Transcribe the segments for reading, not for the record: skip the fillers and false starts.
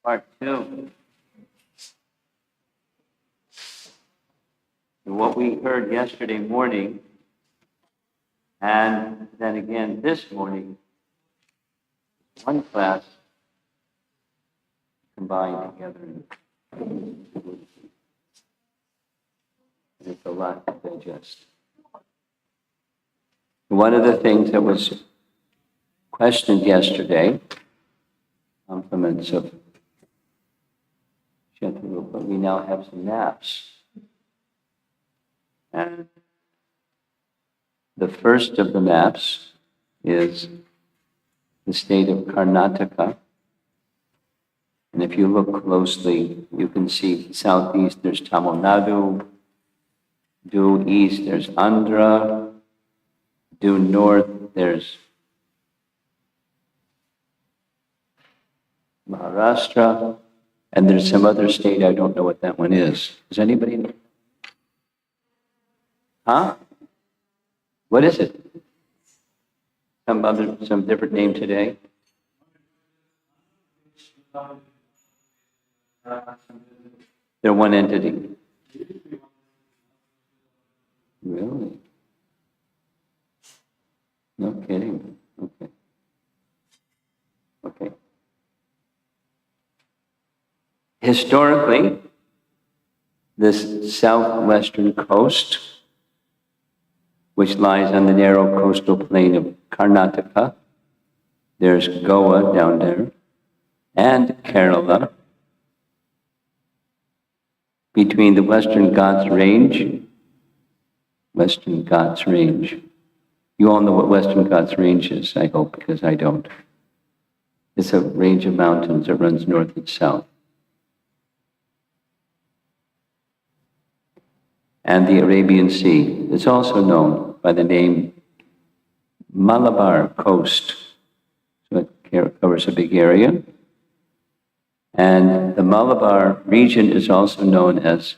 Part 2. What we heard yesterday morning, and then again this morning, one class combined together. And it's a lot to digest. One of the things that was questioned yesterday, compliments of Shetru, but we now have some maps. And the first of the maps is the state of Karnataka. And if you look closely, you can see southeast there's Tamil Nadu, due east there's Andhra, due north there's Maharashtra, and there's some other state, I don't know what that one is. Does anybody know? Huh? What is it? Some different name today? They're one entity. Really? No kidding. Okay. Okay. Historically, this southwestern coast, which lies on the narrow coastal plain of Karnataka, there's Goa down there, and Kerala, between the Western Ghats Range. You all know what Western Ghats Range is, I hope, because I don't. It's a range of mountains that runs north and south. And the Arabian Sea is also known by the name Malabar Coast. So it covers a big area. And the Malabar region is also known as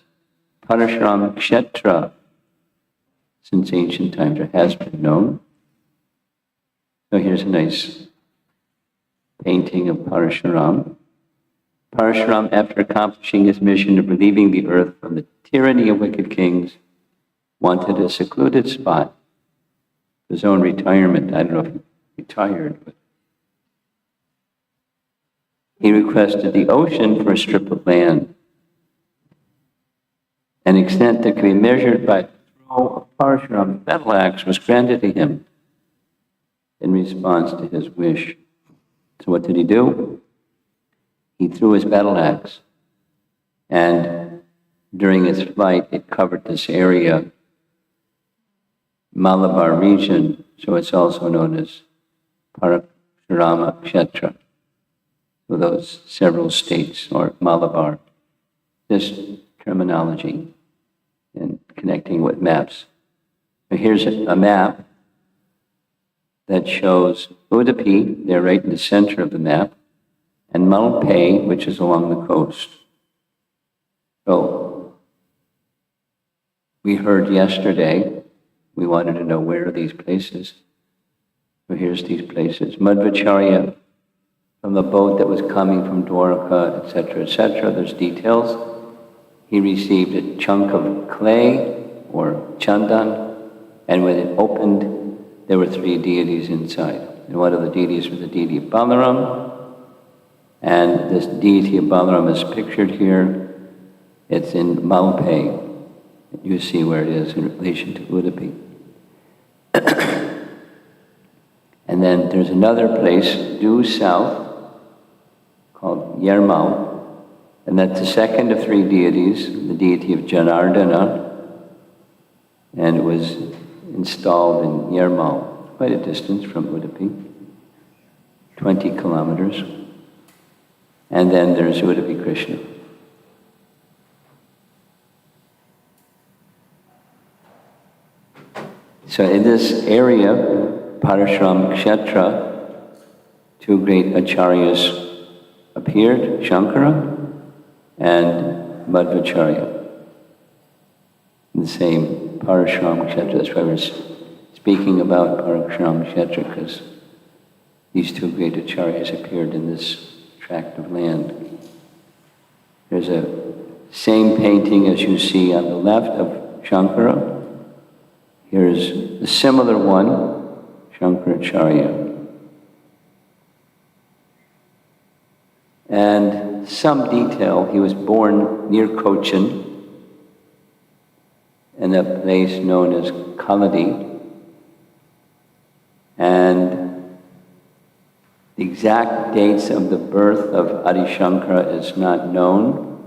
Parashram Kshetra. Since ancient times it has been known. So here's a nice painting of Parashuram. Parashuram, after accomplishing his mission of relieving the earth from the tyranny of wicked kings, wanted a secluded spot for his own retirement. I don't know if he retired, but he requested the ocean for a strip of land, an extent that could be measured by the throw of Parashuram's battle axe was granted to him in response to his wish. So what did he do? He threw his battle axe, and during his flight, it covered this area, Malabar region, so it's also known as Parashurama Kshetra. So those several states, or Malabar, this terminology and connecting with maps. So here's a map that shows Udupi, they're right in the center of the map, and Malpe, which is along the coast. So we heard yesterday, we wanted to know where are these places. So here's these places. Madhvacarya, from the boat that was coming from Dwarka, etc., there's details. He received a chunk of clay or chandan, and when it opened, there were 3 deities inside. And one of the deities was the deity of Balaram, and this deity of Balaram is pictured here. It's in Malpe. You see where it is in relation to Udupi. And then there's another place due south called Yermal, and that's the second of 3 deities, the deity of Janardana, and it was installed in Yermal, quite a distance from Udupi, 20 kilometers. And then there's Udupi Krishna. So in this area, Parashram Kshetra, two great acharyas appeared, Shankara and Madhvacarya, in the same Parashram Kshetra. That's why we're speaking about Parashram Kshetra, because these two great acharyas appeared in this tract of land. There's a same painting as you see on the left of Shankara. Here's a similar one, Shankaracharya. And some detail, he was born near Cochin, in a place known as Kaladi. And the exact dates of the birth of Adi Shankara is not known,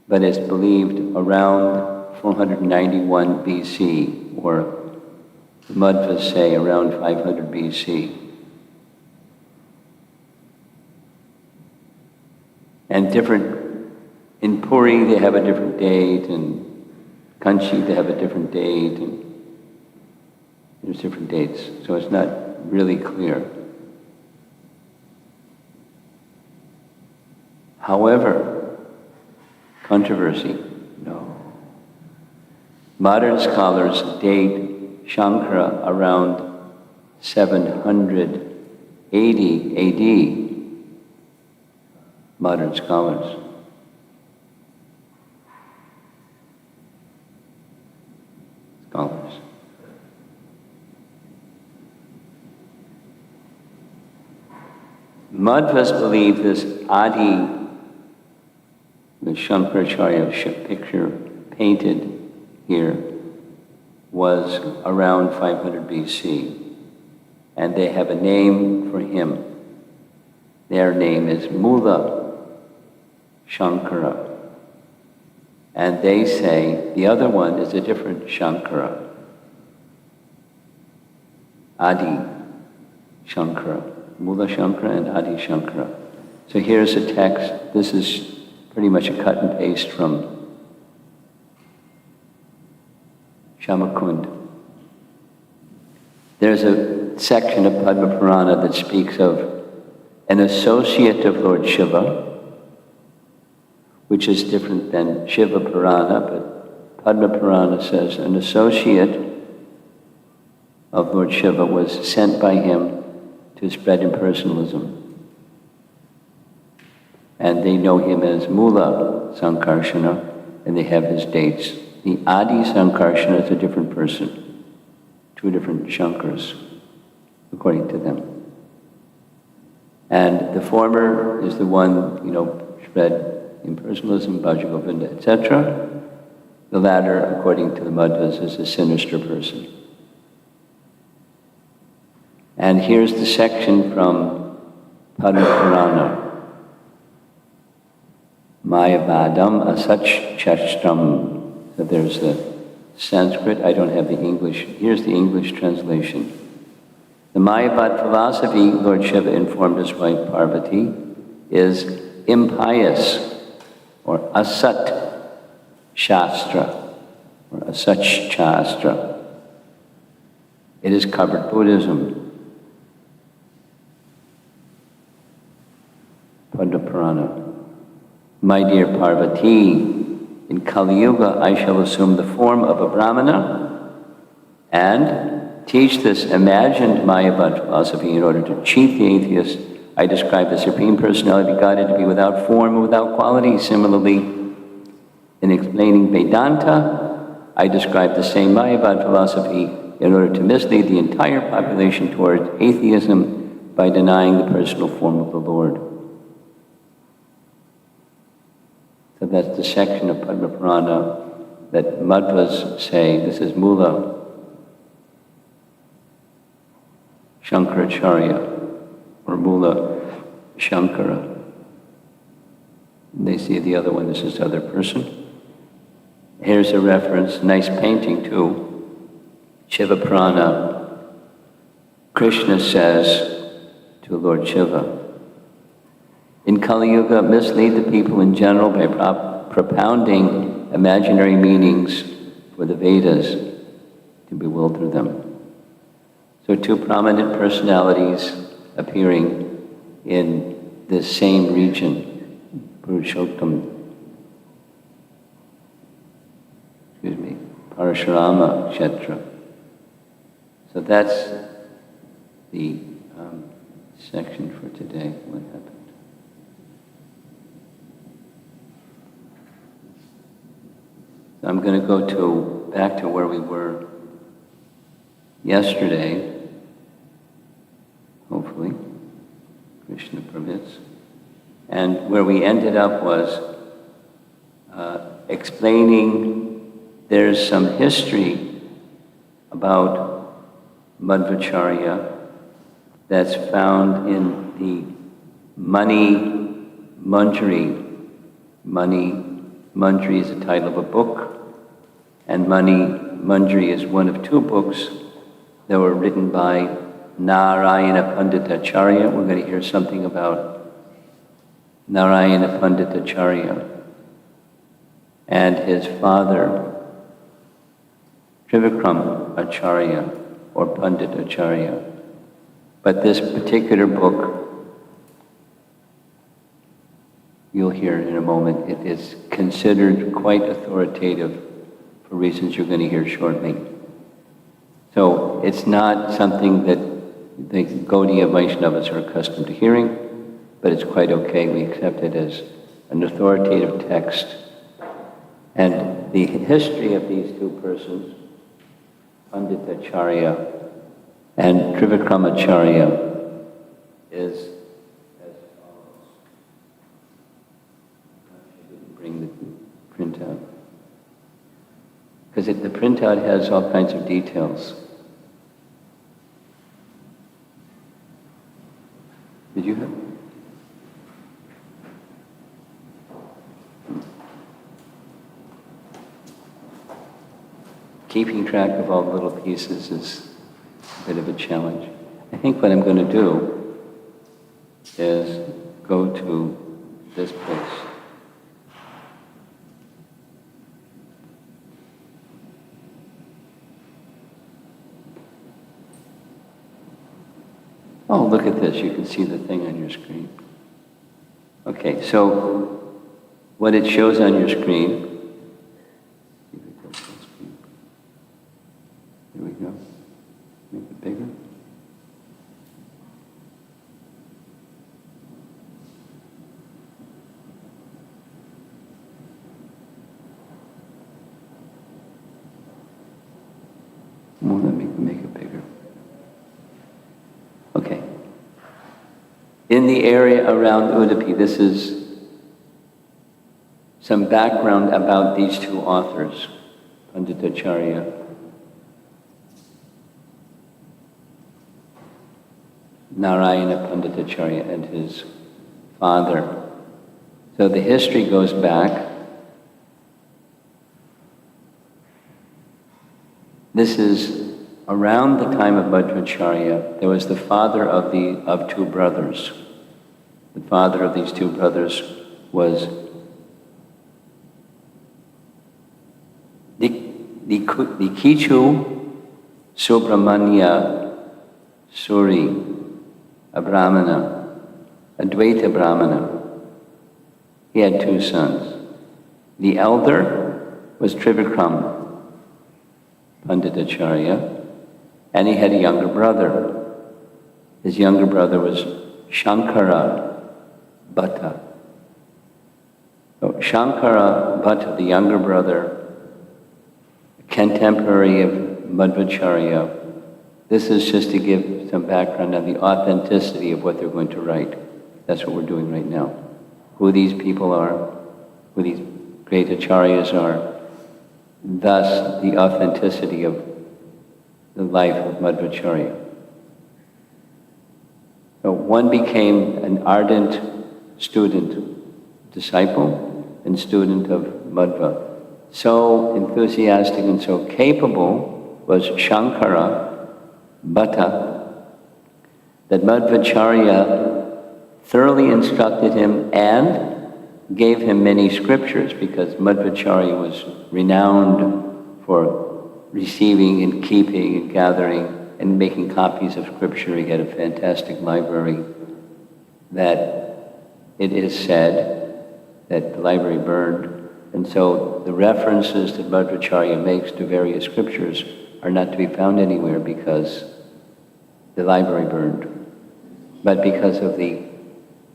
but it's believed around 491 BC, or the Madhvas say around 500 BC. And in Puri they have a different date, and Kanchi they have a different date, and there's different dates, so it's not really clear. However, controversy, no. Modern scholars date Shankara around 780 AD. Modern scholars. Madhvas believe this Adi, the Shankaracharya picture painted here, was around 500 BC. And they have a name for him. Their name is Mula Shankara. And they say the other one is a different Shankara. Adi Shankara. Mula Shankara and Adi Shankara. So here's a text. This is pretty much a cut and paste from Shamakund. There's a section of Padma Purana that speaks of an associate of Lord Shiva, which is different than Shiva Purana, but Padma Purana says an associate of Lord Shiva was sent by him to spread impersonalism. And they know him as Mula Sankarshana, and they have his dates. The Adi Sankarshana is a different person, two different Shankars, according to them. And the former is the one, spread impersonalism, Bhajagovinda, etc. The latter, according to the Madhvas, is a sinister person. And here's the section from Padma Purana. Mayavadam asach chastram. So there's the Sanskrit, I don't have the English. Here's the English translation. The Mayavad philosophy, Lord Shiva informed his wife Parvati, is impious, or asat shastra, or asach shastra. It is covered Buddhism. Padma Purana. My dear Parvati, in Kali Yuga I shall assume the form of a Brahmana and teach this imagined Mayavad philosophy in order to cheat the atheist. I describe the Supreme Personality of God to be without form and without quality. Similarly, in explaining Vedanta, I describe the same Mayavad philosophy in order to mislead the entire population towards atheism by denying the personal form of the Lord. So that's the section of Padma Purana that Madhvas say this is Mula Shankaracharya, or Mula Shankara. And they see the other one, this is the other person. Here's a reference, nice painting too. Shiva Purana. Krishna says to Lord Shiva, in Kali Yuga, mislead the people in general by propounding imaginary meanings for the Vedas to bewilder them. So two prominent personalities appearing in this same region, Purushottam, Parashurama Kshetra. So that's the section for today. What happened? So I'm going to go back to where we were yesterday, hopefully, Krishna permits. And where we ended up was explaining there's some history about Madhvacarya that's found in the Mani Manjari. Mani Manjari is the title of a book, and Mani Manjari is one of two books that were written by Narayana Panditacharya. We're going to hear something about Narayana Panditacharya and his father, Trivikram Acharya or Pandit Acharya. But this particular book, you'll hear in a moment, it is considered quite authoritative for reasons you're going to hear shortly. So it's not something that the Gaudiya Vaishnavas are accustomed to hearing, but it's quite okay. We accept it as an authoritative text. And the history of these two persons, Panditacharya and Trivikramacharya, is as follows. I didn't bring the printout. Because the printout has all kinds of details. Did you have? Keeping track of all the little pieces is a bit of a challenge. I think what I'm going to do is go to this place. Oh, look at this. You can see the thing on your screen. Okay, so what it shows on your screen. Here we go. Make it bigger. More than make it bigger. Okay. In the area around Udupi, this is some background about these two authors, Panditacharya Narayana Panditacharya and his father. So the history goes back. This is around the time of Madhvacarya. There was the father of two brothers. The father of these two brothers was Dikichu Subramanya Suri, a Brahmana, Advaita Brahmana. He had two sons. The elder was Trivikram Panditacharya, and he had a younger brother. His younger brother was Shankara Bhatta. So Shankara Bhatta, the younger brother, contemporary of Madhvacarya. This is just to give some background on the authenticity of what they're going to write. That's what we're doing right now. Who these people are, who these great acharyas are, thus the authenticity of the life of Madhvacarya. So one became an ardent student, disciple, and student of Madhva. So enthusiastic and so capable was Shankara Bhatta that Madhvacarya thoroughly instructed him and gave him many scriptures, because Madhvacarya was renowned for receiving and keeping and gathering and making copies of scripture. He had a fantastic library that it is said that the library burned. And so the references that Madhvacarya makes to various scriptures are not to be found anywhere because the library burned. But because of the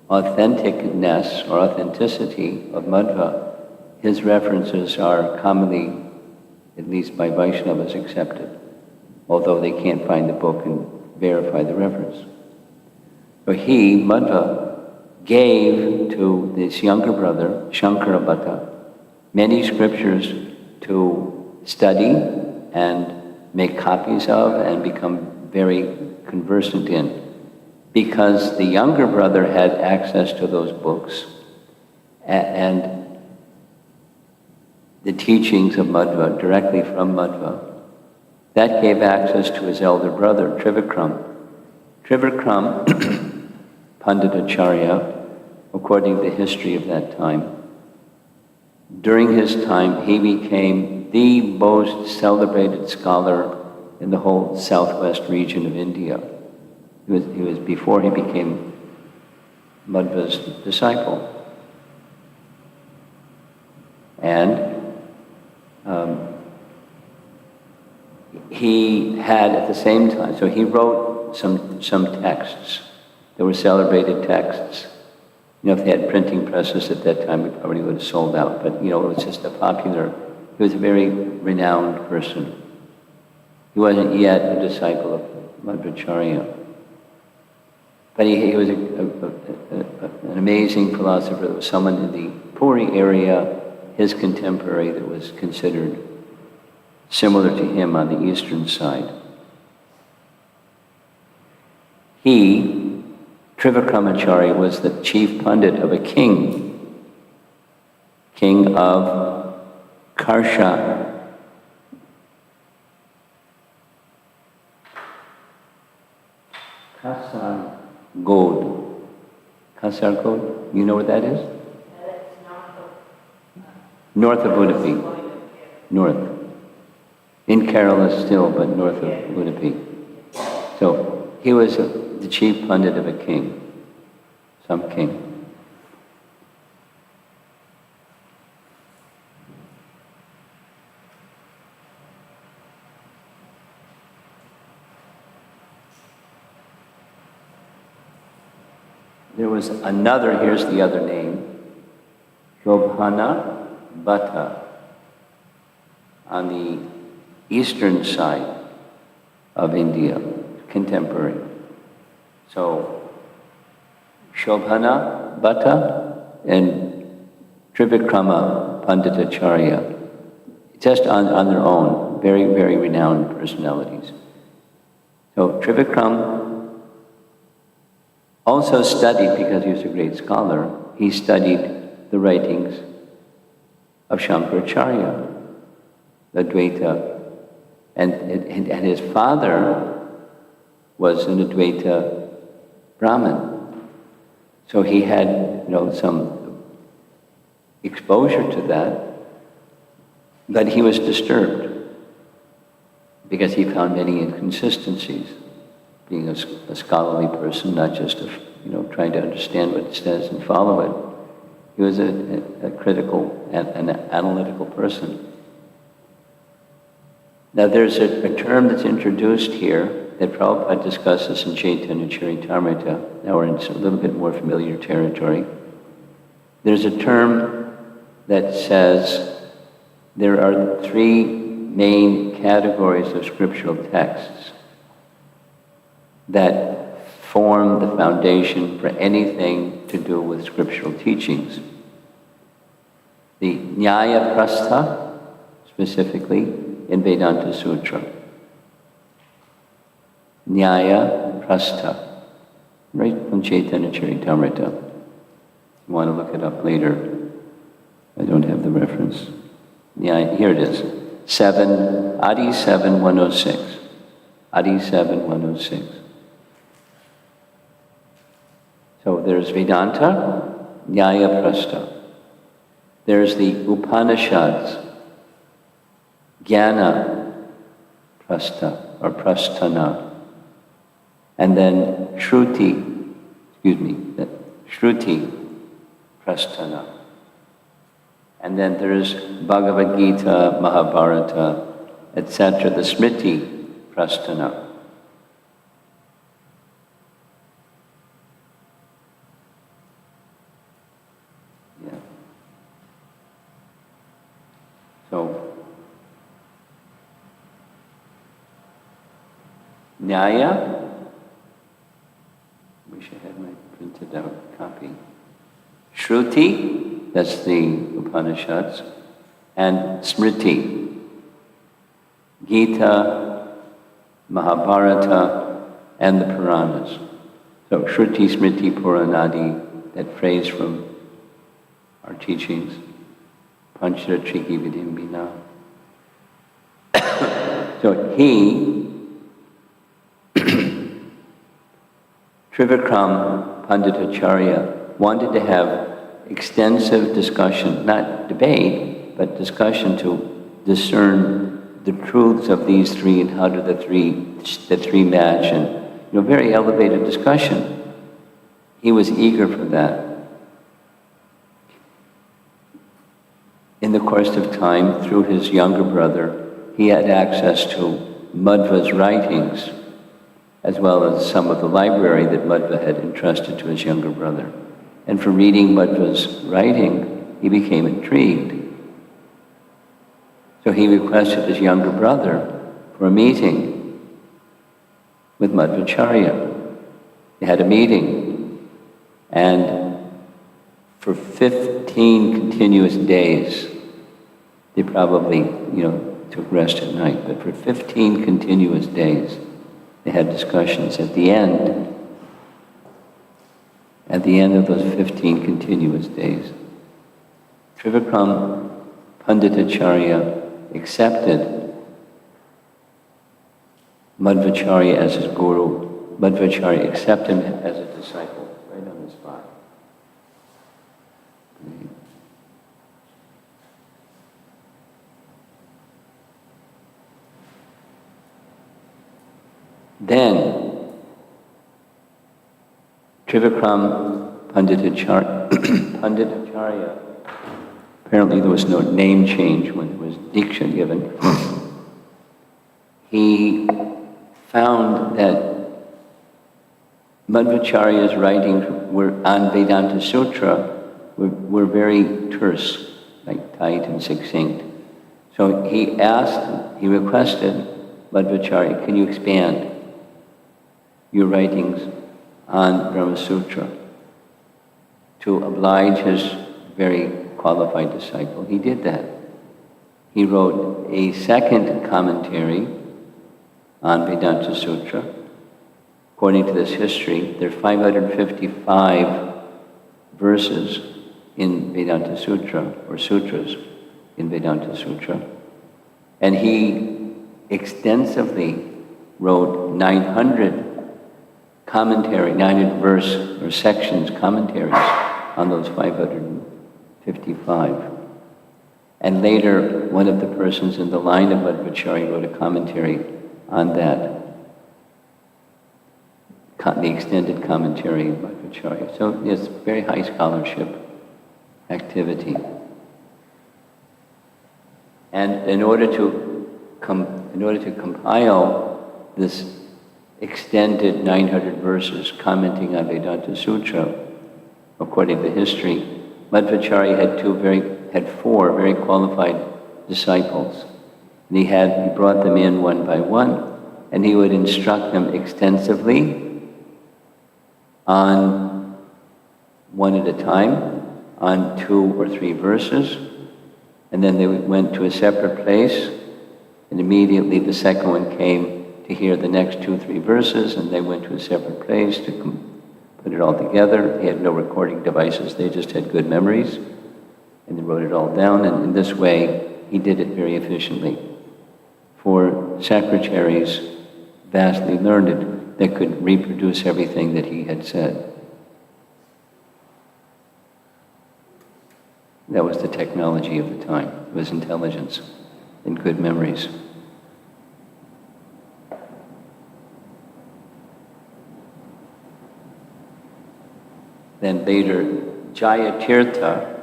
authenticness or authenticity of Madhva, his references are commonly, at least by Vaishnavas, accepted, although they can't find the book and verify the reference. So he, Madhva, gave to this younger brother, Shankara Bhatta, many scriptures to study and make copies of and become very conversant in, because the younger brother had access to those books and the teachings of Madhva, directly from Madhva. That gave access to his elder brother, Trivikram. Trivikram, Panditacharya, according to the history of that time, during his time, he became the most celebrated scholar in the whole southwest region of India. He was before he became Madhva's disciple. And he had at the same time, so he wrote some texts. There were celebrated texts. You know, if they had printing presses at that time, we probably would have sold out. But, you know, it was just a popular, he was a very renowned person. He wasn't yet a disciple of Madhvacarya. But he was an amazing philosopher. There was someone in the Puri area, his contemporary, that was considered similar to him on the eastern side. He, Trivikramacharya, was the chief pundit of a king of Karsha. Kasargod. Kasargod, you know where that is? North of Udupi. North. In Kerala still, but north of Udupi. So he was the chief pundit of a king, some king. There was another, here's the other name, Shobhana Bhatta, on the eastern side of India, contemporary. So, Shobhana Bhatta and Trivikrama Panditacharya, just on their own, very, very renowned personalities. So, Trivikram also studied, because he was a great scholar, he studied the writings of Shankaracharya, the Advaita, and his father was an Advaita Brahmin. So he had, some exposure to that, but he was disturbed because he found many inconsistencies. Being a scholarly person, not just trying to understand what it says and follow it. He was a critical and an analytical person. Now there's a term that's introduced here that Prabhupada discusses in Chaitanya Charitamrita. Now we're in a little bit more familiar territory. There's a term that says there are three main categories of scriptural texts that form the foundation for anything to do with scriptural teachings. The Nyaya Prastha, specifically in Vedanta Sutra. Nyaya Prastha, right from Chaitanya Charitamrita. You want to look it up later. I don't have the reference. Nyaya, here it is. Adi 7:106. Adi 7:106. So there's Vedanta, Nyaya Prastha. There's the Upanishads, Jnana Prastha or Prasthana. and then Shruti Prasthana. And then there's Bhagavad Gita, Mahabharata, etc., the Smriti Prasthana. Yeah. So, Nyaya, wish I had my printed out copy. Shruti, that's the Upanishads, and Smriti, Gita, Mahabharata, and the Puranas. So Shruti, Smriti, Puranadi, that phrase from our teachings, Pancharatriki Vidimbina. So he, Trivikram Panditacharya, wanted to have extensive discussion, not debate, but discussion to discern the truths of these three and how do the three match, and very elevated discussion. He was eager for that. In the course of time, through his younger brother, he had access to Madhva's writings, as well as some of the library that Madhva had entrusted to his younger brother. And for reading Madhva's writing, he became intrigued. So he requested his younger brother for a meeting with Madhvacarya. They had a meeting, and for 15 continuous days, they probably, took rest at night, but for 15 continuous days, they had discussions. At the end of those 15 continuous days, Trivikram Panditacharya accepted Madhvacarya as his guru. Madhvacarya accepted him as a disciple, right on the spot. Then, Trivikram Panditacharya, apparently there was no name change when there was Diksha given. He found that Madhvacarya's writings on Vedanta Sutra were very terse, like tight and succinct. So he requested Madhvacarya, can you expand your writings on Brahma Sutra to oblige his very qualified disciple? He did that. He wrote a second commentary on Vedanta Sutra. According to this history, there are 555 verses in Vedanta Sutra, or sutras in Vedanta Sutra. And he extensively wrote 900 verse or sections commentaries on those 555. And later, one of the persons in the line of Madhvacarya wrote a commentary on that, the extended commentary of Madhvacarya. So it's very high scholarship activity. And in order to compile this extended 900 verses commenting on Vedanta Sutra, according to history, Madhvacarya had four very qualified disciples. And he brought them in one by one, and he would instruct them extensively on one at a time, on 2 or 3 verses, and then they went to a separate place, and immediately the second one came to hear the next 2 or 3 verses, and they went to a separate place to put it all together. They had no recording devices, they just had good memories, and they wrote it all down, and in this way, he did it very efficiently for secretaries vastly learned that could reproduce everything that he had said. That was the technology of the time. It was intelligence and good memories. Then later, Jayatirtha,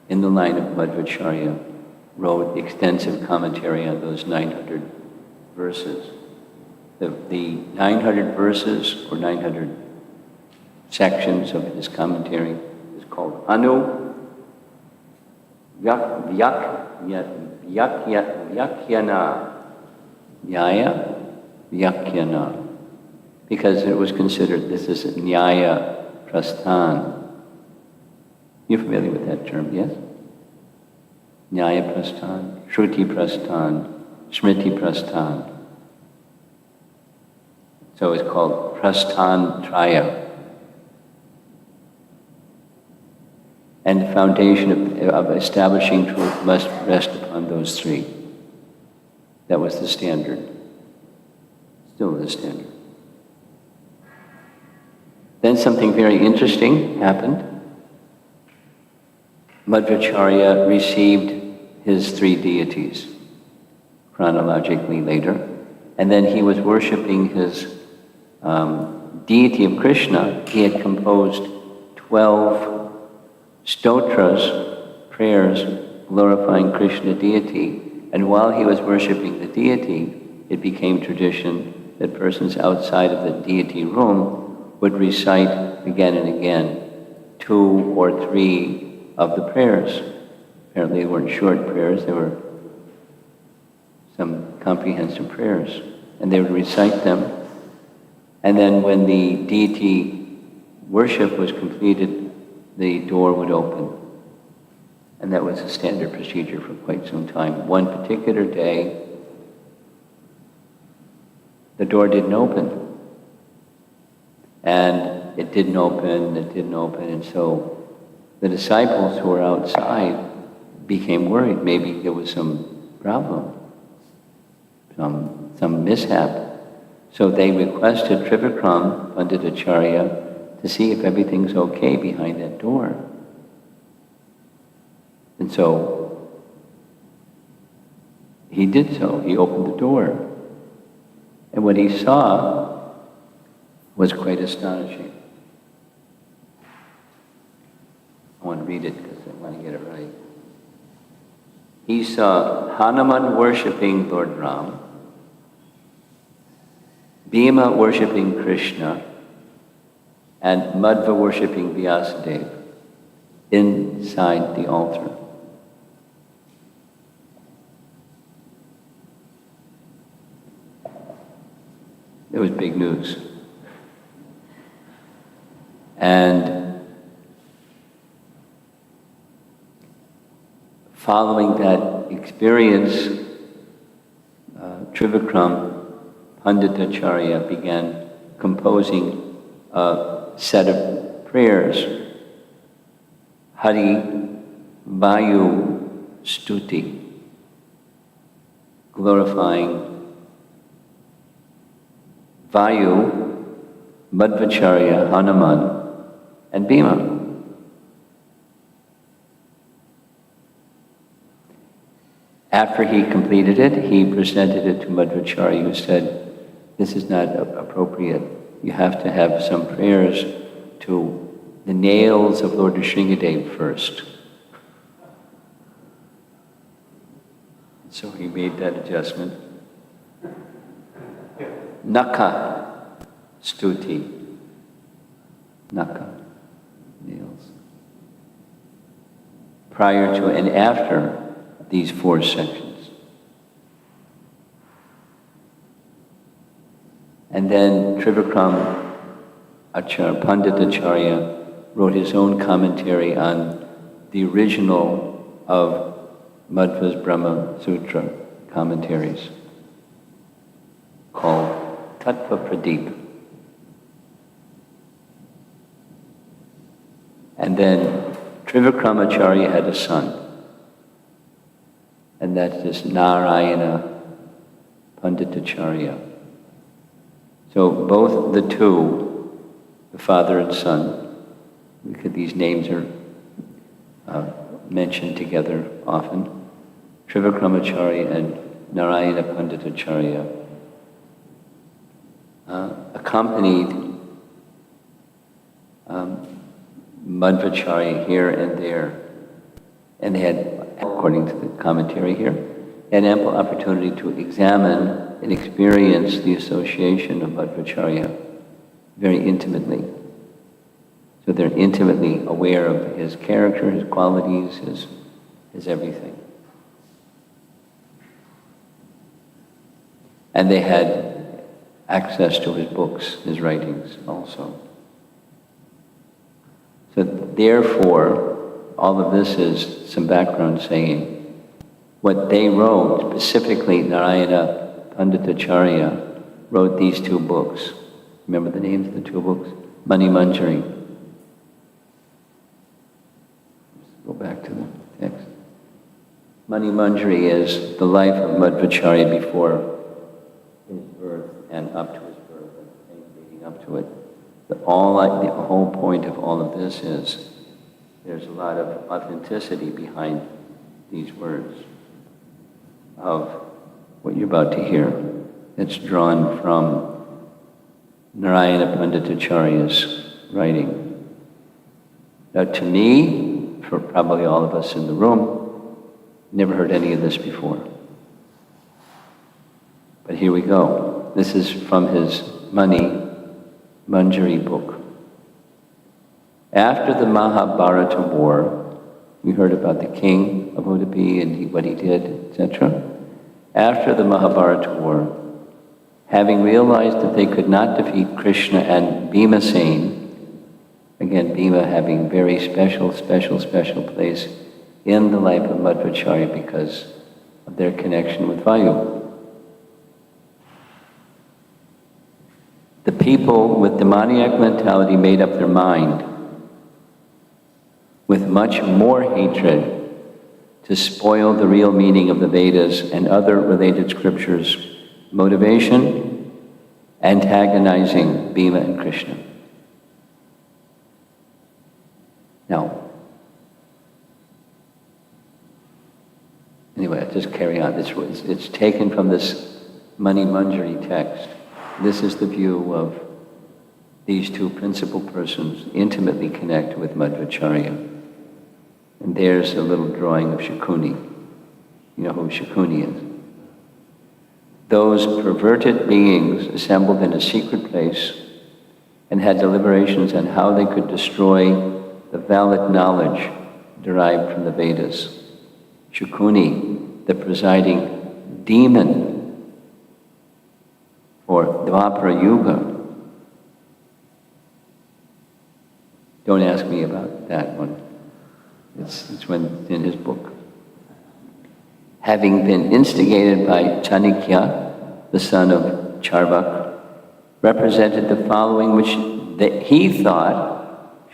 in the line of Madhvacarya, wrote extensive commentary on those 900 verses. The 900 verses, or 900 sections of his commentary, is called Anu Vyakyana Nyaya Vyakyana, because it was considered this is Nyaya Prasthan. You're familiar with that term, yes? Nyaya Prasthan, Shruti Prasthan, Smriti Prasthan. So it's called Prasthan Traya. And the foundation of establishing truth must rest upon those three. That was the standard. Still the standard. Then something very interesting happened. Madhvacarya received his three deities chronologically later, and then he was worshipping his deity of Krishna. He had composed 12 stotras, prayers glorifying Krishna deity, and while he was worshipping the deity, it became tradition that persons outside of the deity room would recite again and again 2 or 3 of the prayers. Apparently they weren't short prayers, they were some comprehensive prayers, and they would recite them. And then when the deity worship was completed, the door would open. And that was a standard procedure for quite some time. One particular day, the door didn't open. And it didn't open, and so the disciples who were outside became worried. Maybe there was some problem, some mishap. So they requested Trivikram, Panditacharya, to see if everything's okay behind that door. And so he did so. He opened the door. And what he saw was quite astonishing. I want to read it because I want to get it right. He saw Hanuman worshipping Lord Ram, Bhima worshipping Krishna, and Madhva worshipping Vyasadeva inside the altar. It was big news. And following that experience, Trivikram Panditacharya began composing a set of prayers, Hari Vayu Stuti, glorifying Vayu, Madhvacharya, Hanuman, and Bhima. After he completed it, he presented it to Madhvacharya, who said, "This is not appropriate. You have to have some prayers to the nails of Lord Nrsingadev first." So he made that adjustment. Naka Stuti. Naka, nails. Prior to and after these 4 sections. And then Trivikram Panditacharya wrote his own commentary on the original of Madhva's Brahma Sutra commentaries, called Tattva Pradeep. And then Trivikramacharya had a son, and that's this Narayana Panditacharya. So both the two, the father and son, these names are mentioned together often, Trivikramacharya and Narayana Panditacharya, accompanied Madhvacarya here and there. And they had, according to the commentary here, had ample opportunity to examine and experience the association of Madhvacarya very intimately. So they're intimately aware of his character, his qualities, his everything. And they had access to his books, his writings also. So therefore, all of this is some background saying what they wrote, specifically Narayana Panditacharya wrote these two books. Remember the names of the two books? Mani Manjari. Let's go back to the text. Mani Manjari is the life of Madhvacarya before his birth and up to his birth and things leading up to it. The whole point of all of this is there's a lot of authenticity behind these words of what you're about to hear. It's drawn from Narayana Panditacharya's writing. Now to me, for probably all of us in the room, never heard any of this before. But here we go. This is from his Mani Manjari book. After the Mahabharata war, we heard about the king of Udupi and what he did, etc. After the Mahabharata war, having realized that they could not defeat Krishna and Bhimasena, again, Bhima having very special place in the life of Madhvacarya because of their connection with Vayu. The people with demoniac mentality made up their mind with much more hatred to spoil the real meaning of the Vedas and other related scriptures, motivation, antagonizing Bhima and Krishna. Now, anyway, I'll just carry on. It's taken from this Mani Manjari text. This is the view of these two principal persons intimately connect with Madhvacarya. And there's a little drawing of Shakuni. You know who Shakuni is? Those perverted beings assembled in a secret place and had deliberations on how they could destroy the valid knowledge derived from the Vedas. Shakuni, the presiding demon for Dvapara Yuga. Don't ask me about that one. It's in his book. Having been instigated by Chanakya, the son of Charvak, represented the following which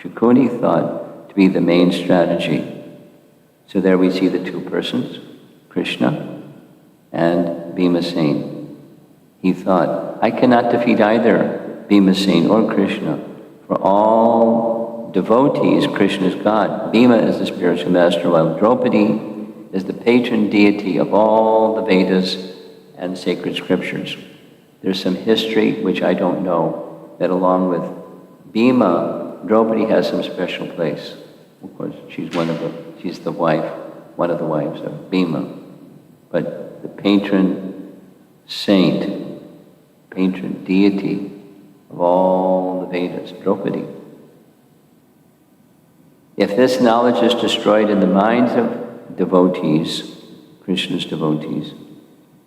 Shakuni thought to be the main strategy. So there we see the two persons, Krishna and Bhimasena. He thought, I cannot defeat either Bhimasena or Krishna. For all devotees, Krishna is God. Bhima is the spiritual master, while Draupadi is the patron deity of all the Vedas and sacred scriptures. There's some history, which I don't know, that along with Bhima, Draupadi has some special place. Of course, she's the wife, one of the wives of Bhima. But the patron saint, patron deity of all the Vedas, Draupadi. If this knowledge is destroyed in the minds of devotees, Krishna's devotees,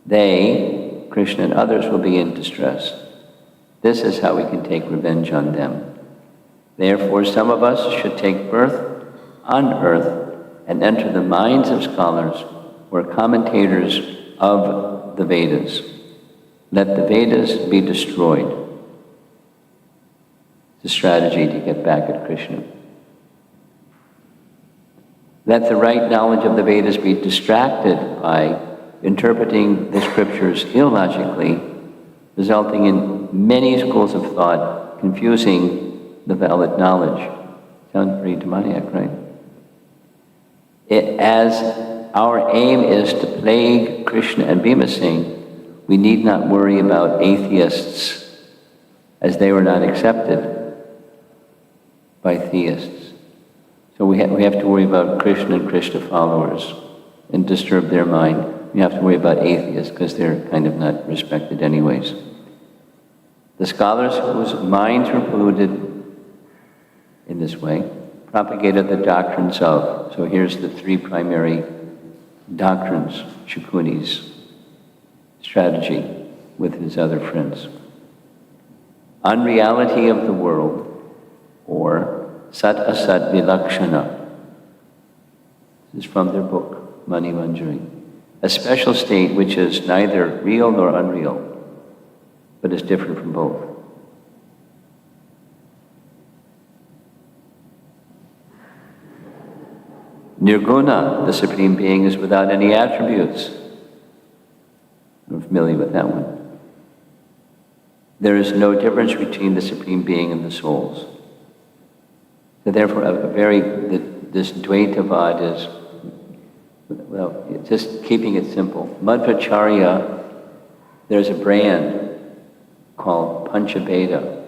they, Krishna and others, will be in distress. This is how we can take revenge on them. Therefore, some of us should take birth on earth and enter the minds of scholars or commentators of the Vedas. Let the Vedas be destroyed. It's a strategy to get back at Krishna. Let the right knowledge of the Vedas be distracted by interpreting the scriptures illogically, resulting in many schools of thought, confusing the valid knowledge. Sounds pretty demoniac, right? As our aim is to plague Krishna and Bhimasena, we need not worry about atheists, as they were not accepted by theists. So we have to worry about Krishna and Krishna followers and disturb their mind. We have to worry about atheists because they're kind of not respected anyways. The scholars whose minds were polluted in this way propagated the doctrines of. So here's the three primary doctrines, Shukuni's strategy with his other friends. Unreality of the world, or Sat Asat Vilakshana. This is from their book, Mani Manjari. A special state which is neither real nor unreal, but is different from both. Nirguna, the Supreme Being, is without any attributes. I'm familiar with that one. There is no difference between the Supreme Being and the souls. So therefore, this Dvaitavad is, well, just keeping it simple. Madhvacarya, there's a brand called Panchabheda.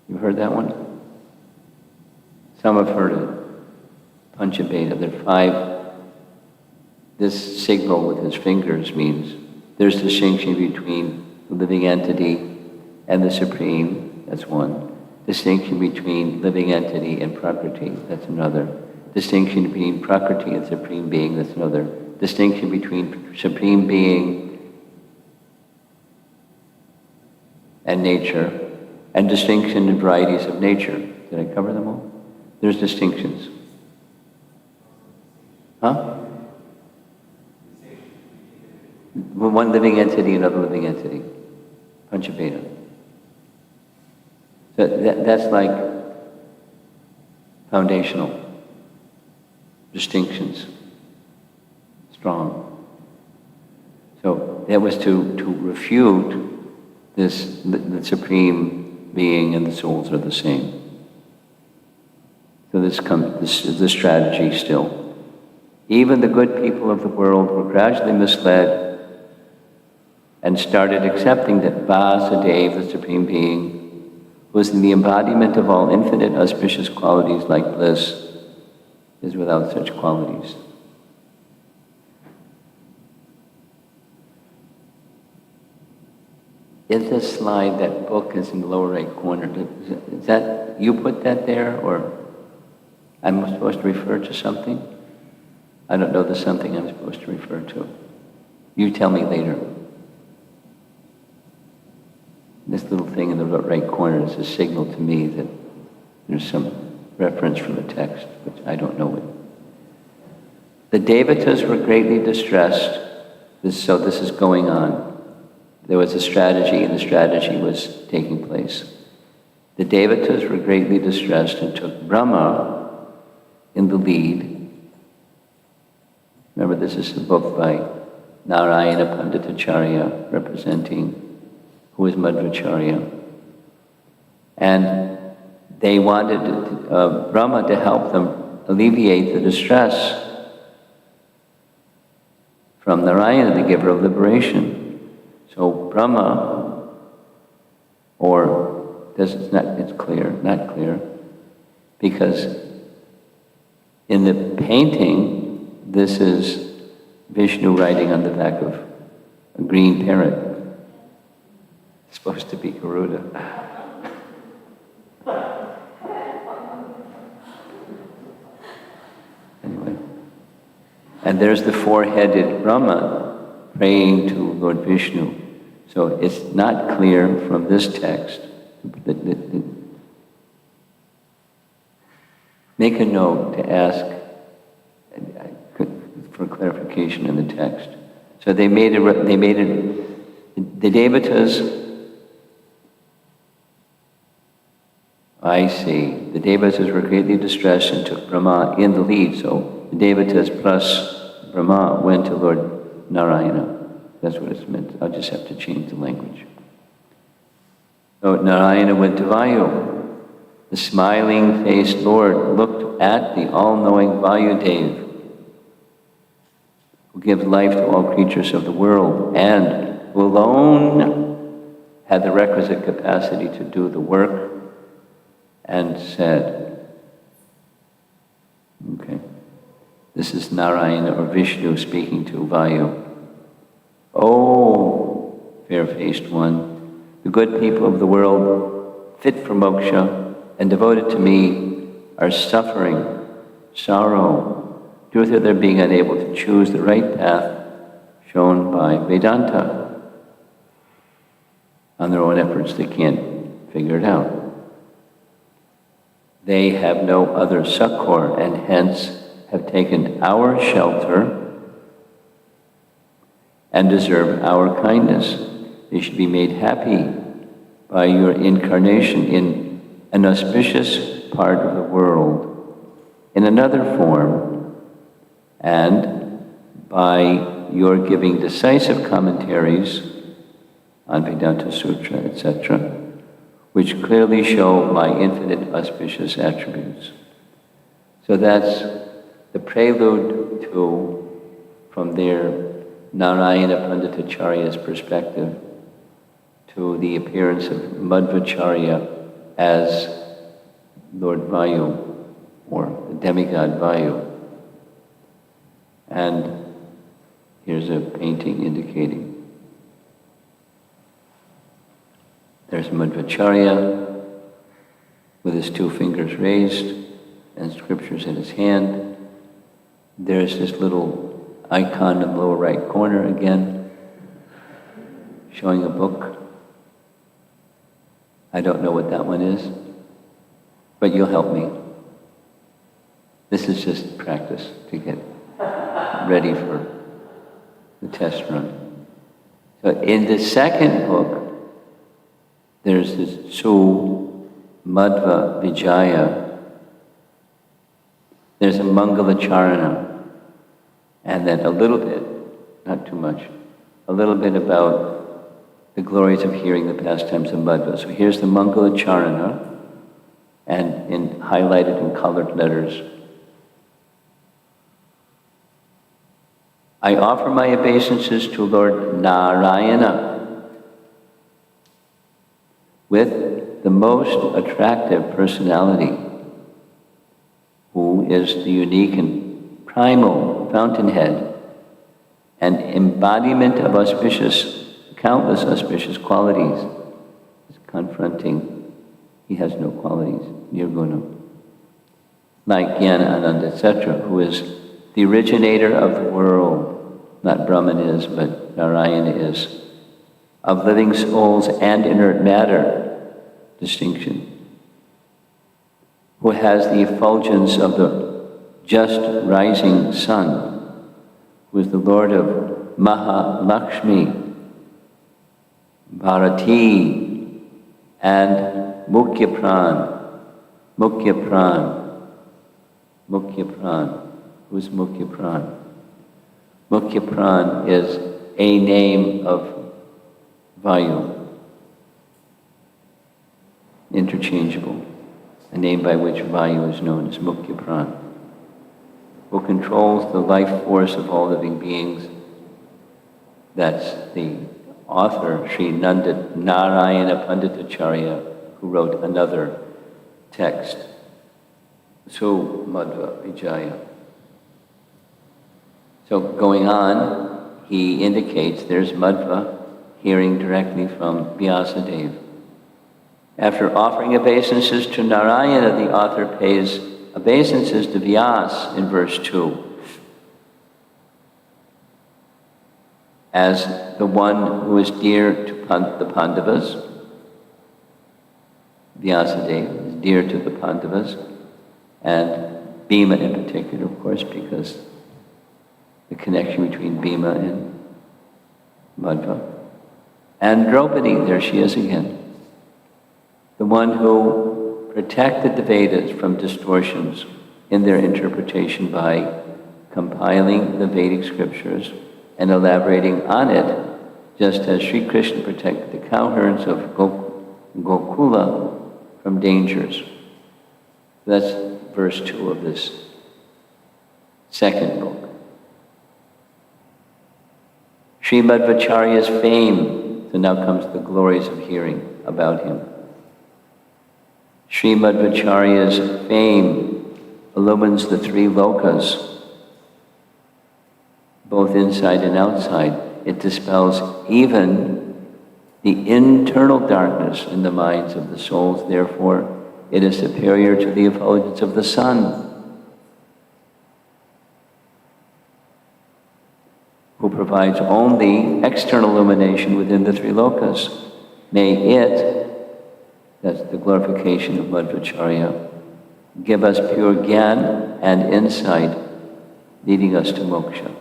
You heard that one? Some have heard it. Panchabheda. There are 5. This signal with his fingers means there's distinction between the living entity and the Supreme. That's one. Distinction between living entity and Prakriti. That's another. Distinction between Prakriti and Supreme Being. That's another. Distinction between Supreme Being and nature, and distinction in varieties of nature. Did I cover them all? There's distinctions. Huh? One living entity, another living entity. Panchabheda. So that's like foundational distinctions. Strong. So that was to refute this, the Supreme Being and the souls are the same. So this is the strategy still. Even the good people of the world were gradually misled and started accepting that Vasudeva, the Supreme Being, was the embodiment of all infinite auspicious qualities like bliss, is without such qualities. In this slide, that book is in the lower right corner. Is that, you put that there, or I'm supposed to refer to something? I don't know the something I'm supposed to refer to. You tell me later. This little thing in the right corner is a signal to me that there's some reference from the text, which I don't know it. The Devatas were greatly distressed. So this is going on. There was a strategy, and the strategy was taking place. The Devatas were greatly distressed and took Brahma in the lead. Remember, this is a book by Narayana Panditacharya, representing who is Madhvacarya. And they wanted Brahma to help them alleviate the distress from Narayana, the giver of liberation. So Brahma, or this is not clear, because in the painting, this is Vishnu riding on the back of a green parrot. It's supposed to be Garuda. Anyway. And there's the four-headed Brahma praying to Lord Vishnu. So it's not clear from this text. Make a note to ask for clarification in the text. So the Devatas, I see, the Devatas were greatly distressed and took Brahma in the lead. So the Devatas plus Brahma went to Lord Narayana. That's what it's meant. I'll just have to change the language. So Narayana went to Vayu. The smiling-faced Lord looked at the all-knowing Vayudev, who gives life to all creatures of the world, and who alone had the requisite capacity to do the work, and said, This is Narayana or Vishnu speaking to Vayu. "Oh, fair-faced one, the good people of the world, fit for moksha and devoted to me, are suffering, sorrow, due to their being unable to choose the right path shown by Vedanta. On their own efforts, they can't figure it out. They have no other succor and hence have taken our shelter and deserve our kindness. They should be made happy by your incarnation in an auspicious part of the world, in another form, and by your giving decisive commentaries on Vedanta Sutra, etc., which clearly show my infinite auspicious attributes." So that's the prelude to, from their Narayana Panditacharya's perspective, to the appearance of Madhvacarya as Lord Vayu, or the demigod Vayu. And here's a painting indicating. There's Madhvacarya with his two fingers raised and scriptures in his hand. There's this little icon in the lower right corner again, showing a book. I don't know what that one is, but you'll help me. This is just practice to get ready for the test run. So in the second book, there's this Su Madhva Vijaya. There's a Mangala Charana, and then a little bit, not too much, a little bit about the glories of hearing the pastimes of Madhva. So here's the Mangala Charana, and highlighted in colored letters. "I offer my obeisances to Lord Narayana with the most attractive personality, who is the unique and primal fountainhead and embodiment of countless auspicious qualities." He's confronting, he has no qualities, nirguna. Like Jnana Ananda, etc., who is the originator of the world. Not Brahman is, but Narayana is. Of living souls and inert matter, distinction. Who has the effulgence of the just rising sun, who is the Lord of Mahalakshmi, Bharati, and Mukhya Pran. Who's Mukhya Pran? Mukhya Pran is a name of Vayu, interchangeable, a name by which Vayu is known as Mukhya Pran, who controls the life force of all living beings. That's the author, Sri Narayana Panditacharya, who wrote another text, So Madhva Vijaya. So going on, he indicates there's Madhva hearing directly from Vyasadeva. After offering obeisances to Narayana, the author pays obeisances to Vyas in verse 2 as the one who is dear to the Pandavas. Vyasadeva is dear to the Pandavas, and Bhima in particular, of course, because the connection between Bhima and Madhva. And Draupadi, there she is again. The one who protected the Vedas from distortions in their interpretation by compiling the Vedic scriptures and elaborating on it, just as Sri Krishna protected the cowherds of Gokula from dangers. That's verse 2 of this second book. Sri Madhvacharya's fame, so now comes the glories of hearing about him. Sri Madhvacharya's fame illumines the three lokas both inside and outside. It dispels even the internal darkness in the minds of the souls. Therefore, it is superior to the effulgence of the sun, who provides only external illumination within the three lokas. May it, that's the glorification of Madhvacarya, give us pure gyan and insight, leading us to moksha.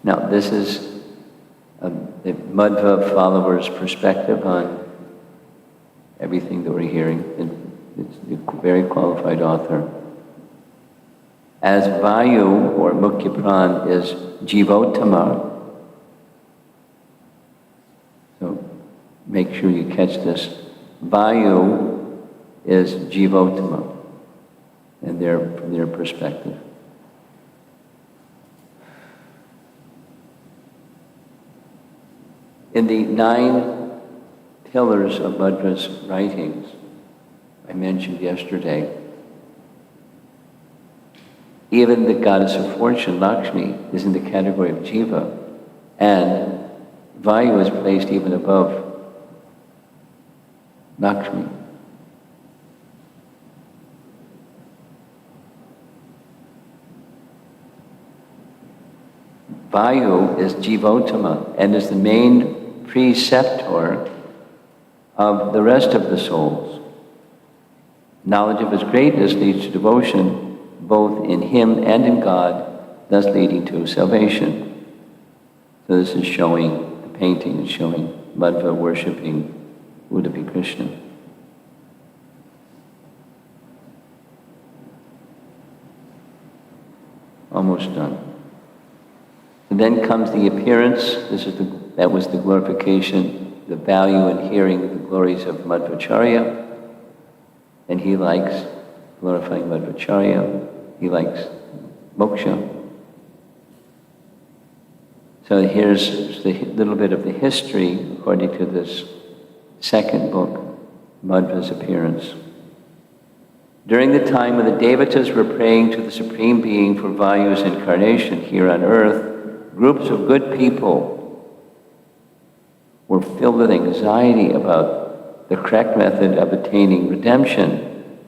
Now, this is the Madhva followers' perspective on everything that we're hearing. It's a very qualified author. As Vayu, or Mukhya Pran, is Jivottama, so make sure you catch this. Vayu is Jivottama, and from their perspective. In the 9 pillars of Madhva's writings, I mentioned yesterday, even the goddess of fortune, Lakshmi, is in the category of Jiva, and Vayu is placed even above Lakshmi. Vayu is Jivottama and is the main preceptor of the rest of the souls. Knowledge of his greatness leads to devotion, both in him and in God, thus leading to salvation. So this is showing, the painting is showing Madhva worshipping Udupi Krishna. Almost done. And then comes the appearance. That was the glorification, the value in hearing the glories of Madhvacarya. And he likes glorifying Madhvacarya. He likes moksha. So here's the little bit of the history according to this second book, Madhva's appearance. During the time when the Devatas were praying to the Supreme Being for Vayu's incarnation here on earth, groups of good people were filled with anxiety about the correct method of attaining redemption,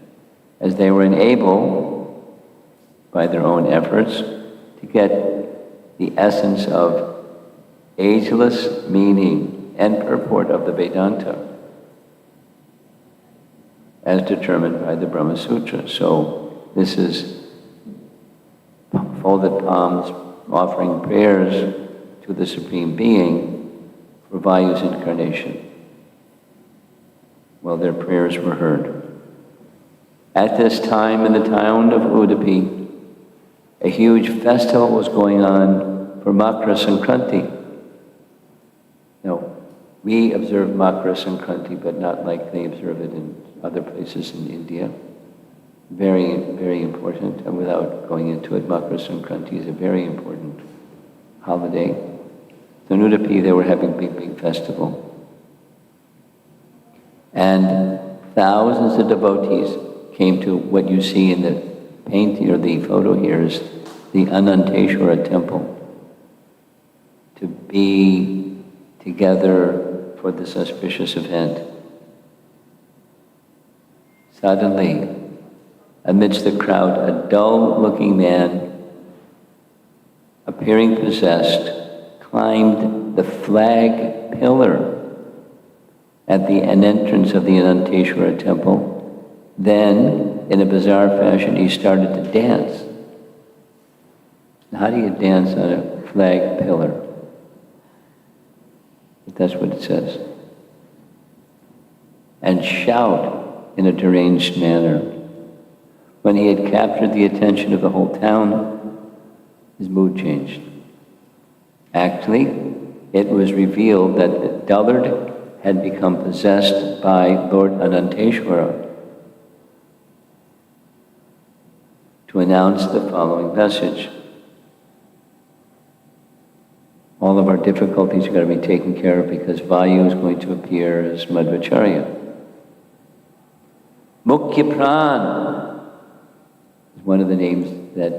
as they were unable, by their own efforts, to get the essence of ageless meaning and purport of the Vedanta, as determined by the Brahma Sutra. So this is folded palms, offering prayers to the Supreme Being for Vayu's incarnation. Well, their prayers were heard. At this time, in the town of Udupi, a huge festival was going on for Makara Sankranti. Now, we observe Makara Sankranti, but not like they observe it in other places in India. Very, very important. And without going into it, Makara Sankranti is a very important holiday. So in Udupi, they were having a big festival. And thousands of devotees came to what you see in the painting or the photo here is the Ananteshwara temple, to be together for this auspicious event. Suddenly, amidst the crowd, a dull-looking man, appearing possessed, climbed the flag pillar at the entrance of the Ananteshwara temple. Then, in a bizarre fashion, he started to dance. How do you dance on a flag pillar? But that's what it says. And shout in a deranged manner. When he had captured the attention of the whole town, his mood changed. Actually, it was revealed that the dullard had become possessed by Lord Ananteshwara to announce the following message. All of our difficulties are going to be taken care of because Vayu is going to appear as Madhvacarya. Mukhya Pran is one of the names that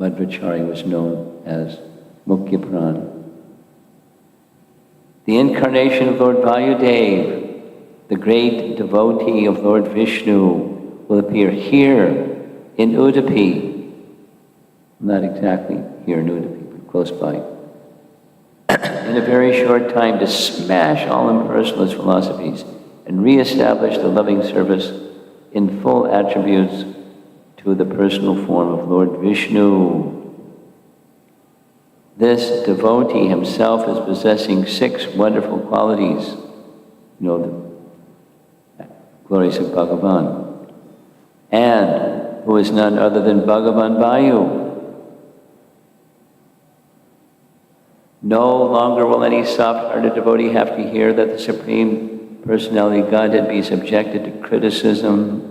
Madhvacarya was known as Mukyapran. The incarnation of Lord Vayudev, the great devotee of Lord Vishnu, will appear here in Udupi. Not exactly here in Udupi, but close by. In a very short time to smash all impersonalist philosophies and re-establish the loving service in full attributes to the personal form of Lord Vishnu. This devotee himself is possessing 6 wonderful qualities. You know, the glories of Bhagavan. And who is none other than Bhagavan Vayu. No longer will any soft-hearted devotee have to hear that the Supreme Personality Godhead be subjected to criticism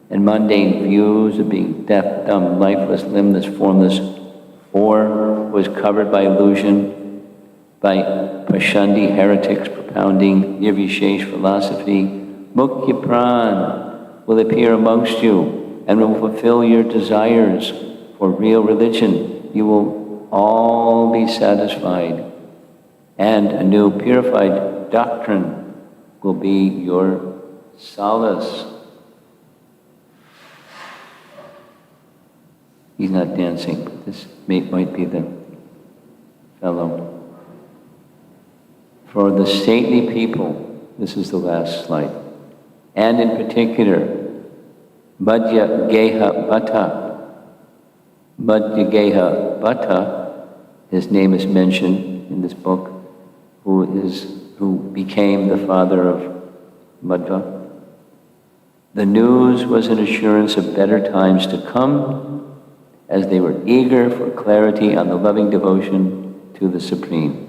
and mundane views of being deaf, dumb, lifeless, limbless, formless, or was covered by illusion, by Pashandi heretics propounding Nirvishesh philosophy. Mukyapran will appear amongst you and will fulfill your desires for real religion. You will all be satisfied, and a new purified doctrine will be your solace. He's not dancing, but this might be the fellow. For the stately people, this is the last slide, and in particular, Madhvacarya Bhatta, his name is mentioned in this book, who became the father of Madhva. The news was an assurance of better times to come, as they were eager for clarity on the loving devotion to the Supreme.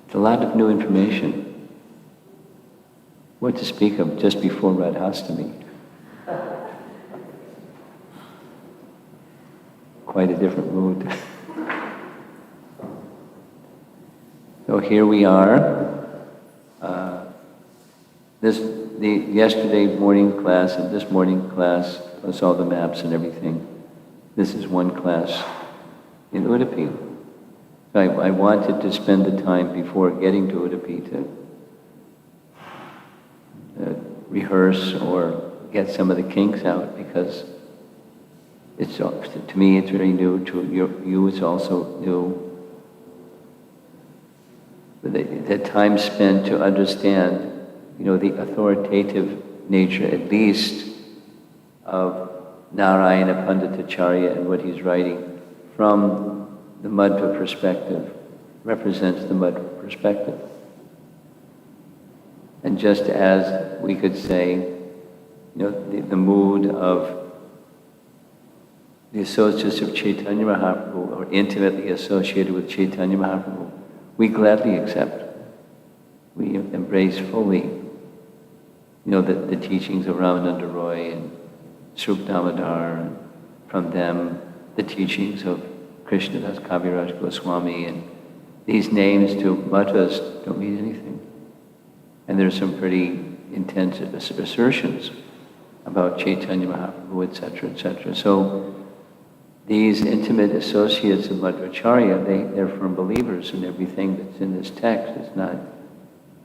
It's a lot of new information. What to speak of just before Radhastami. Quite a different mood. So here we are. The yesterday morning class and this morning class, plus all the maps and everything. This is one class in Udupi. So I wanted to spend the time before getting to Udupi to rehearse or get some of the kinks out, because it's, to me, it's very new. To you, it's also new. But the time spent to understand, the authoritative nature, at least, of Narayana Panditacharya and what he's writing from the Madhva perspective, represents the Madhva perspective. And just as we could say, the mood of the associates of Chaitanya Mahaprabhu, or intimately associated with Chaitanya Mahaprabhu, we gladly accept. We embrace fully, the teachings of Ramananda Roy and Srup Damodar, and from them, the teachings of Krishnadas Kaviraj Goswami, and these names to Madhvas don't mean anything. And there's some pretty intense assertions about Chaitanya Mahaprabhu, etc., etc. So these intimate associates of Madhvacarya, they're firm believers in everything that's in this text. It's not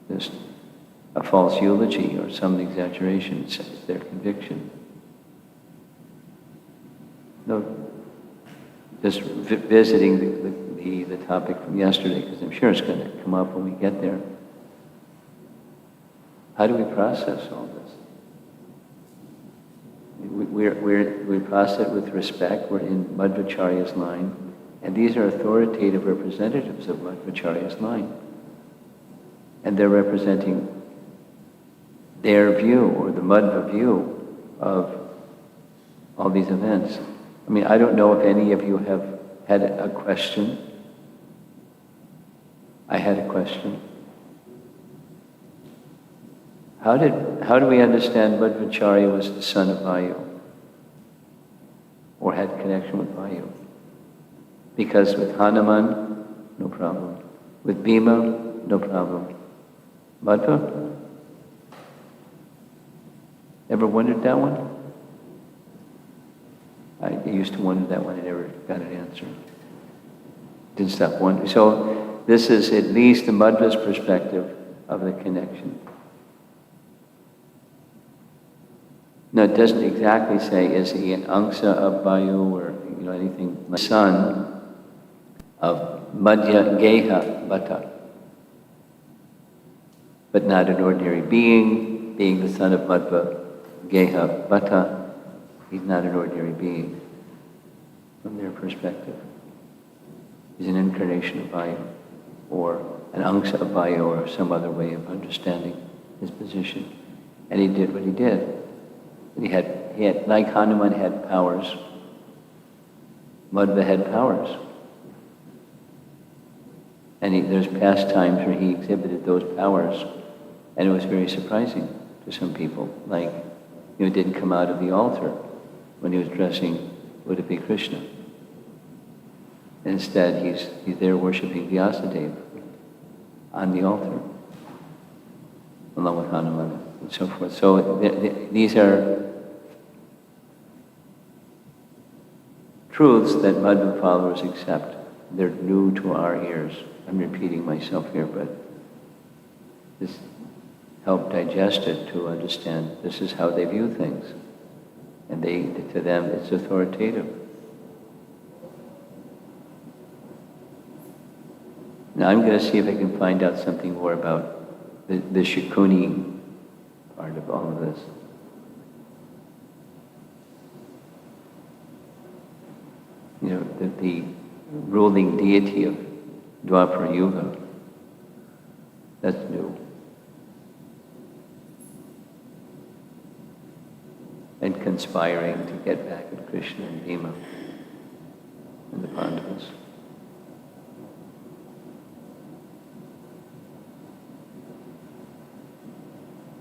just a false eulogy or some exaggeration. It's their conviction. No, just visiting the topic from yesterday, because I'm sure it's going to come up when we get there. How do we process all this? We process it with respect. We're in Madhvacharya's line, and these are authoritative representatives of Madhvacharya's line, and they're representing their view, or the Madhva view, of all these events. I mean, I don't know if any of you have had a question. I had a question. How do we understand Madhvacharya was the son of Vayu? Or had connection with Vayu. Because with Hanuman, no problem. With Bhima, no problem. Madhva? Ever wondered that one? I used to wonder that one, I never got an answer. Didn't stop wondering. So this is at least the Madhva's perspective of the connection. No, it doesn't exactly say, is he an angsa of Vayu or anything. The son of Madhya Geha Bhatta, but not an ordinary being the son of Madhva Geha Bhatta, he's not an ordinary being from their perspective. He's an incarnation of Vayu, or an angsa of Vayu, or some other way of understanding his position. And he did what he did. He had, like Hanuman had powers, Madhva had powers. And there's past times where he exhibited those powers, and it was very surprising to some people. Like, it didn't come out of the altar when he was dressing Udupi Krishna. Instead, he's there worshiping Vyasadeva on the altar, along with Hanuman and so forth. So these are truths that Madhva followers accept. They're new to our ears. I'm repeating myself here, but this help digest it to understand this is how they view things. And to them, it's authoritative. Now I'm going to see if I can find out something more about the Shikuni part of all of this. The ruling deity of Dwapara Yuga, that's new. And conspiring to get back at Krishna and Bhima and the Pandavas.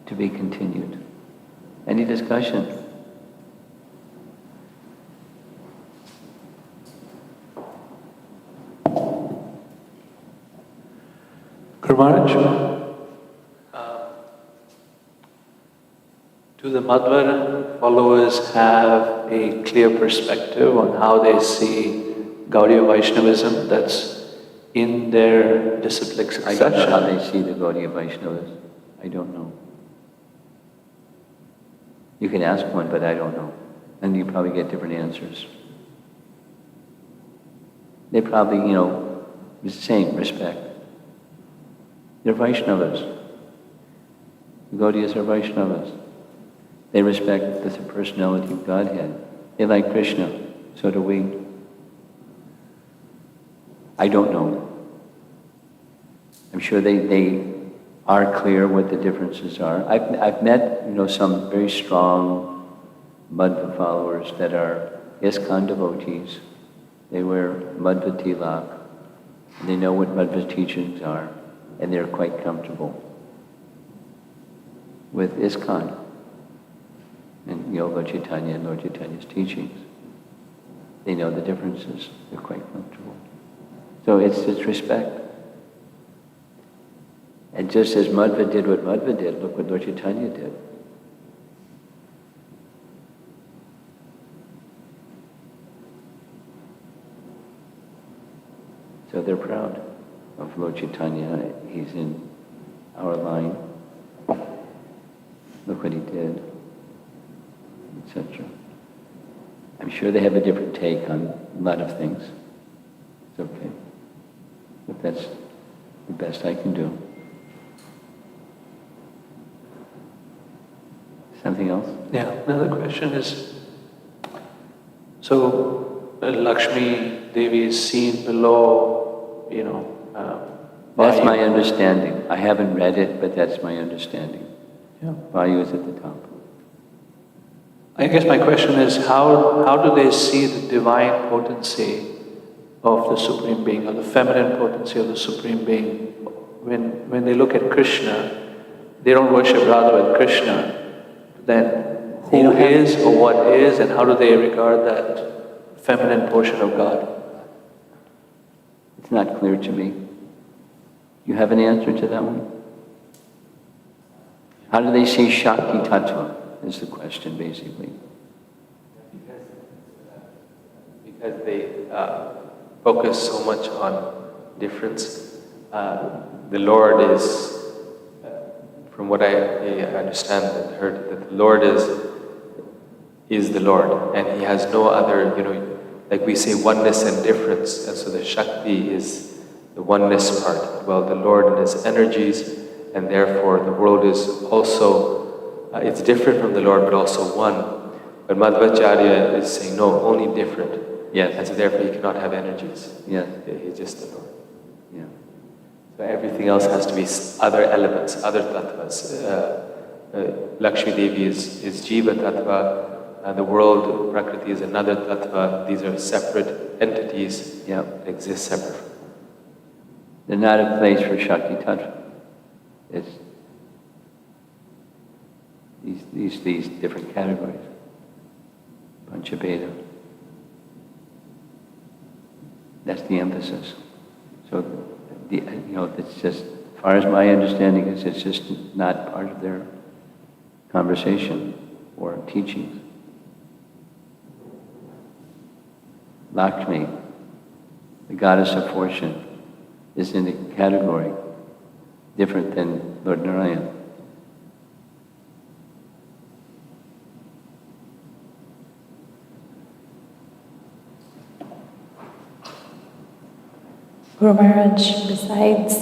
To be continued. Any discussion? Guru Maharaj, do the Madhva followers have a clear perspective on how they see Gaudiya Vaishnavism that's in their disciplic succession? I don't know how they see the Gaudiya Vaishnavas. I don't know. You can ask one, but I don't know. And you probably get different answers. They probably, the same respect. They're Vaishnavas. The Gaudiyas are Vaishnavas. They respect the personality of Godhead. They like Krishna. So do we. I don't know. I'm sure they are clear what the differences are. I've met, some very strong Madhva followers that are ISKCON devotees. They wear Madhva tilak. They know what Madhva's teachings are, and they're quite comfortable with ISKCON and Lord Chaitanya and Lord Chaitanya's teachings. They know the differences. They're quite comfortable. So it's respect. And just as Madhva did what Madhva did, look what Lord Chaitanya did. So they're proud of Lord Chaitanya. He's in our line. Look what he did, etc. I'm sure they have a different take on a lot of things. It's okay. But that's the best I can do. Something else? Yeah, another question is, so Lakshmi Devi is seen below, that's my understanding. I haven't read it, but that's my understanding. Yeah. Vayu is at the top. I guess my question is, how do they see the divine potency of the Supreme Being, or the feminine potency of the Supreme Being? When they look at Krishna, they don't worship Radha with Krishna. Then who is or what is, and how do they regard that feminine portion of God? It's not clear to me. You have an answer to that one? How do they see Shakti Tattva, is the question, basically. Because they focus so much on difference. The Lord is, from what I understand and heard, that the Lord is the Lord, and He has no other, like we say oneness and difference, and so the Shakti is the oneness part. Well, the Lord is energies, and therefore the world is also, it's different from the Lord, but also one. But Madhvacarya is saying, no, only different. Yes. And so therefore He cannot have energies. Yes. He's just the Lord. Yeah. So everything else has to be other elements, other tattvas. Lakshmi Devi is Jiva tattva. The world, Prakriti, is another tattva. These are separate entities that exist separate. They're not a place for Shakti Tattva. It's these different categories. Panchabheda. That's the emphasis. So, it's just, as far as my understanding is, it's just not part of their conversation or teachings. Lakshmi, the goddess of fortune, is in a category different than Lord Narayan. Guru Maharaj, besides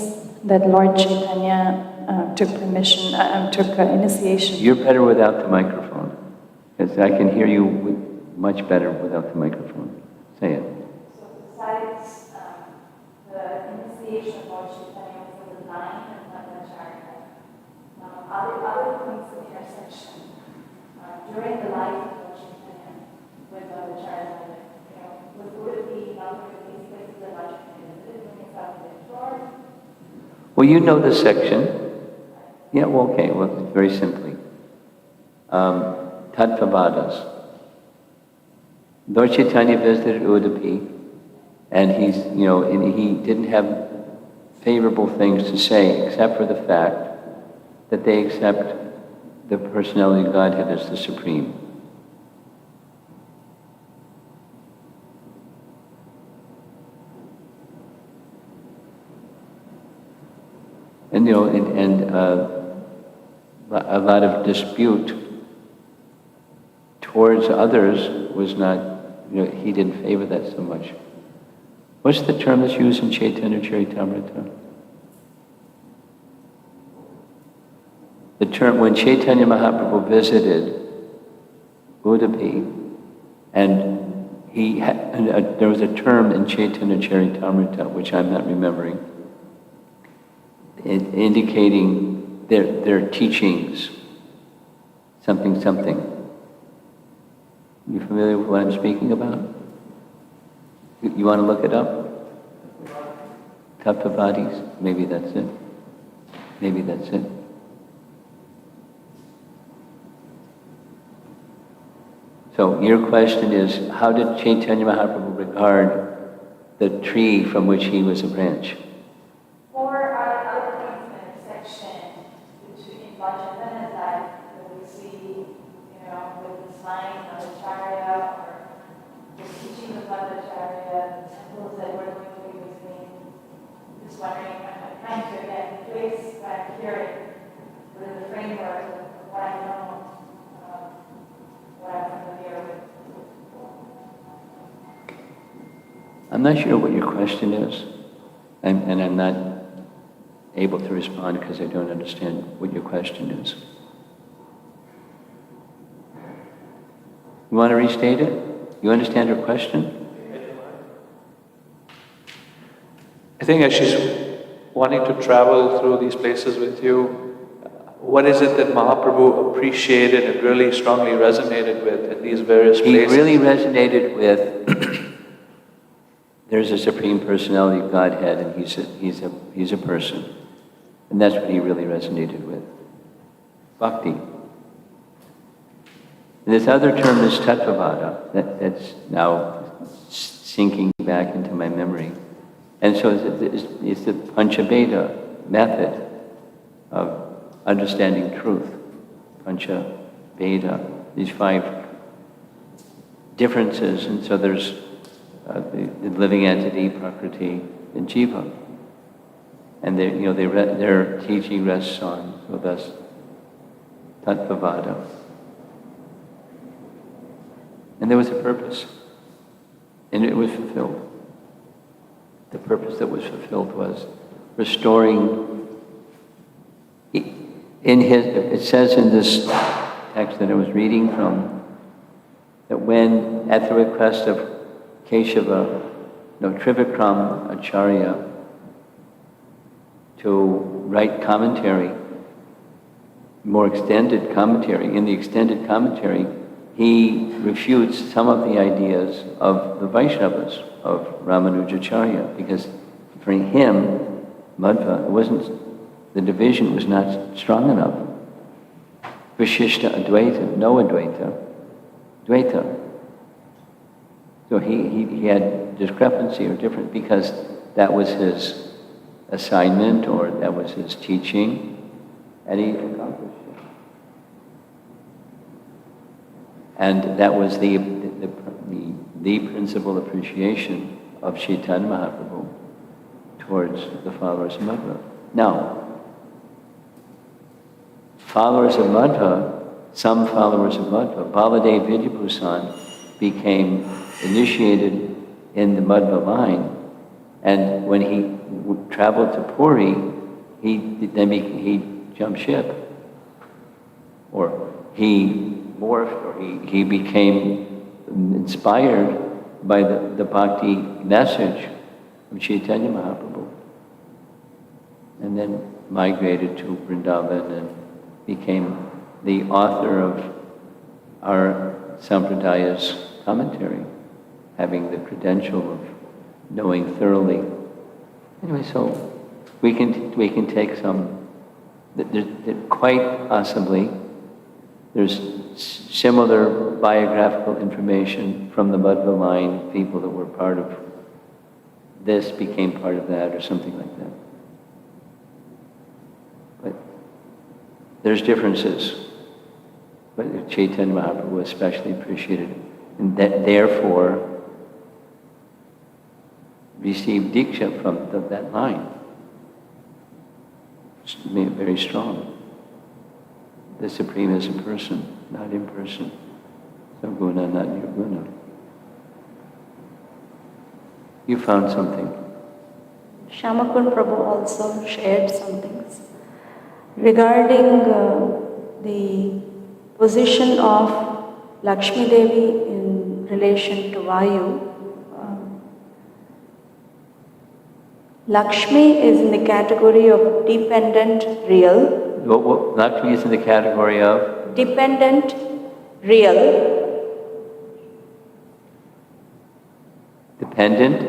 that Lord Chaitanya took initiation. You're better without the microphone, because I can hear you much better without the microphone. Say it. So besides the initiation of Lord Chaitanya was the line of Madhvacarya, other points of intersection during the life of Lord Chaitanya with Madhvacarya, would it be another of these places that Lord Chaitanya visited when he sat in the Lord? Well, you know the section. Yeah, well, okay, well, very simply. Tattvavadas. Lord Chaitanya visited Udupi, and he didn't have favorable things to say, except for the fact that they accept the personality of Godhead as the Supreme. And a lot of dispute towards others was not, he didn't favor that so much. What's the term that's used in Chaitanya Charitamrita? The term, when Chaitanya Mahaprabhu visited Udupi, and there was a term in Chaitanya Charitamrita, which I'm not remembering, indicating their teachings, something. You familiar with what I'm speaking about? You want to look it up? Tattvavadis? Maybe that's it. So your question is, how did Chaitanya Mahaprabhu regard the tree from which he was a branch? Or other points of intersection in Vajrayana's life that we see, with the sign of Acharya or the teaching of Madhvacarya, the temples that we're going to be visiting. Just wondering, I'm trying to again place what I'm hearing within the framework of what I know, what I'm familiar with. I'm not sure what your question is, and I'm not able to respond because I don't understand what your question is. You want to restate it? You understand her question? I think as she's wanting to travel through these places with you, what is it that Mahaprabhu appreciated and really strongly resonated with in these various places? He really resonated with there's a Supreme Personality of Godhead, and he's a person. And that's what he really resonated with. Bhakti. And this other term is Tattvavada. That's now sinking back into my memory. And so it's the Panchabheda method of understanding truth. Panchabheda, these 5 differences. And so there's the living entity, Prakriti, and Jiva. And their teaching rests on, so thus, Tattvavada. And there was a purpose, and it was fulfilled. The purpose that was fulfilled was restoring. It says in this text that I was reading from, that when, at the request of Trivikram Acharya, to write commentary, more extended commentary, in the extended commentary, he refutes some of the ideas of the Vaishnavas, of Ramanujacharya, because for him, Madhva, the division was not strong enough. Vishishta Advaita, no Advaita, Dvaita. So he had discrepancy or different, because that was his assignment or that was his teaching, and he accomplished it. And that was the principal appreciation of Chaitanya Mahaprabhu towards the followers of Madhva. Now, followers of Madhva, some followers of Madhva, Baladev Vidyabhusan became initiated in the Madhva line, and when he traveled to Puri, he jumped ship, or he morphed, or he became inspired by the bhakti message of Chaitanya Mahaprabhu, and then migrated to Vrindavan and became the author of our Sampradaya's commentary, having the credential of knowing thoroughly. Anyway, so we can take some, quite possibly, there's similar biographical information from the Madhva line, people that were part of this became part of that, or something like that. But there's differences. But Chaitanya Mahaprabhu especially appreciated, and that therefore received Diksha from that line. It's very strong. The Supreme is a person, not imperson. Samguna, not nirguna. You found something. Shamakun Prabhu also shared some things regarding the position of Lakshmi Devi in relation to Vayu. Lakshmi is in the category of dependent real. What Lakshmi is in the category of? Dependent real. Dependent?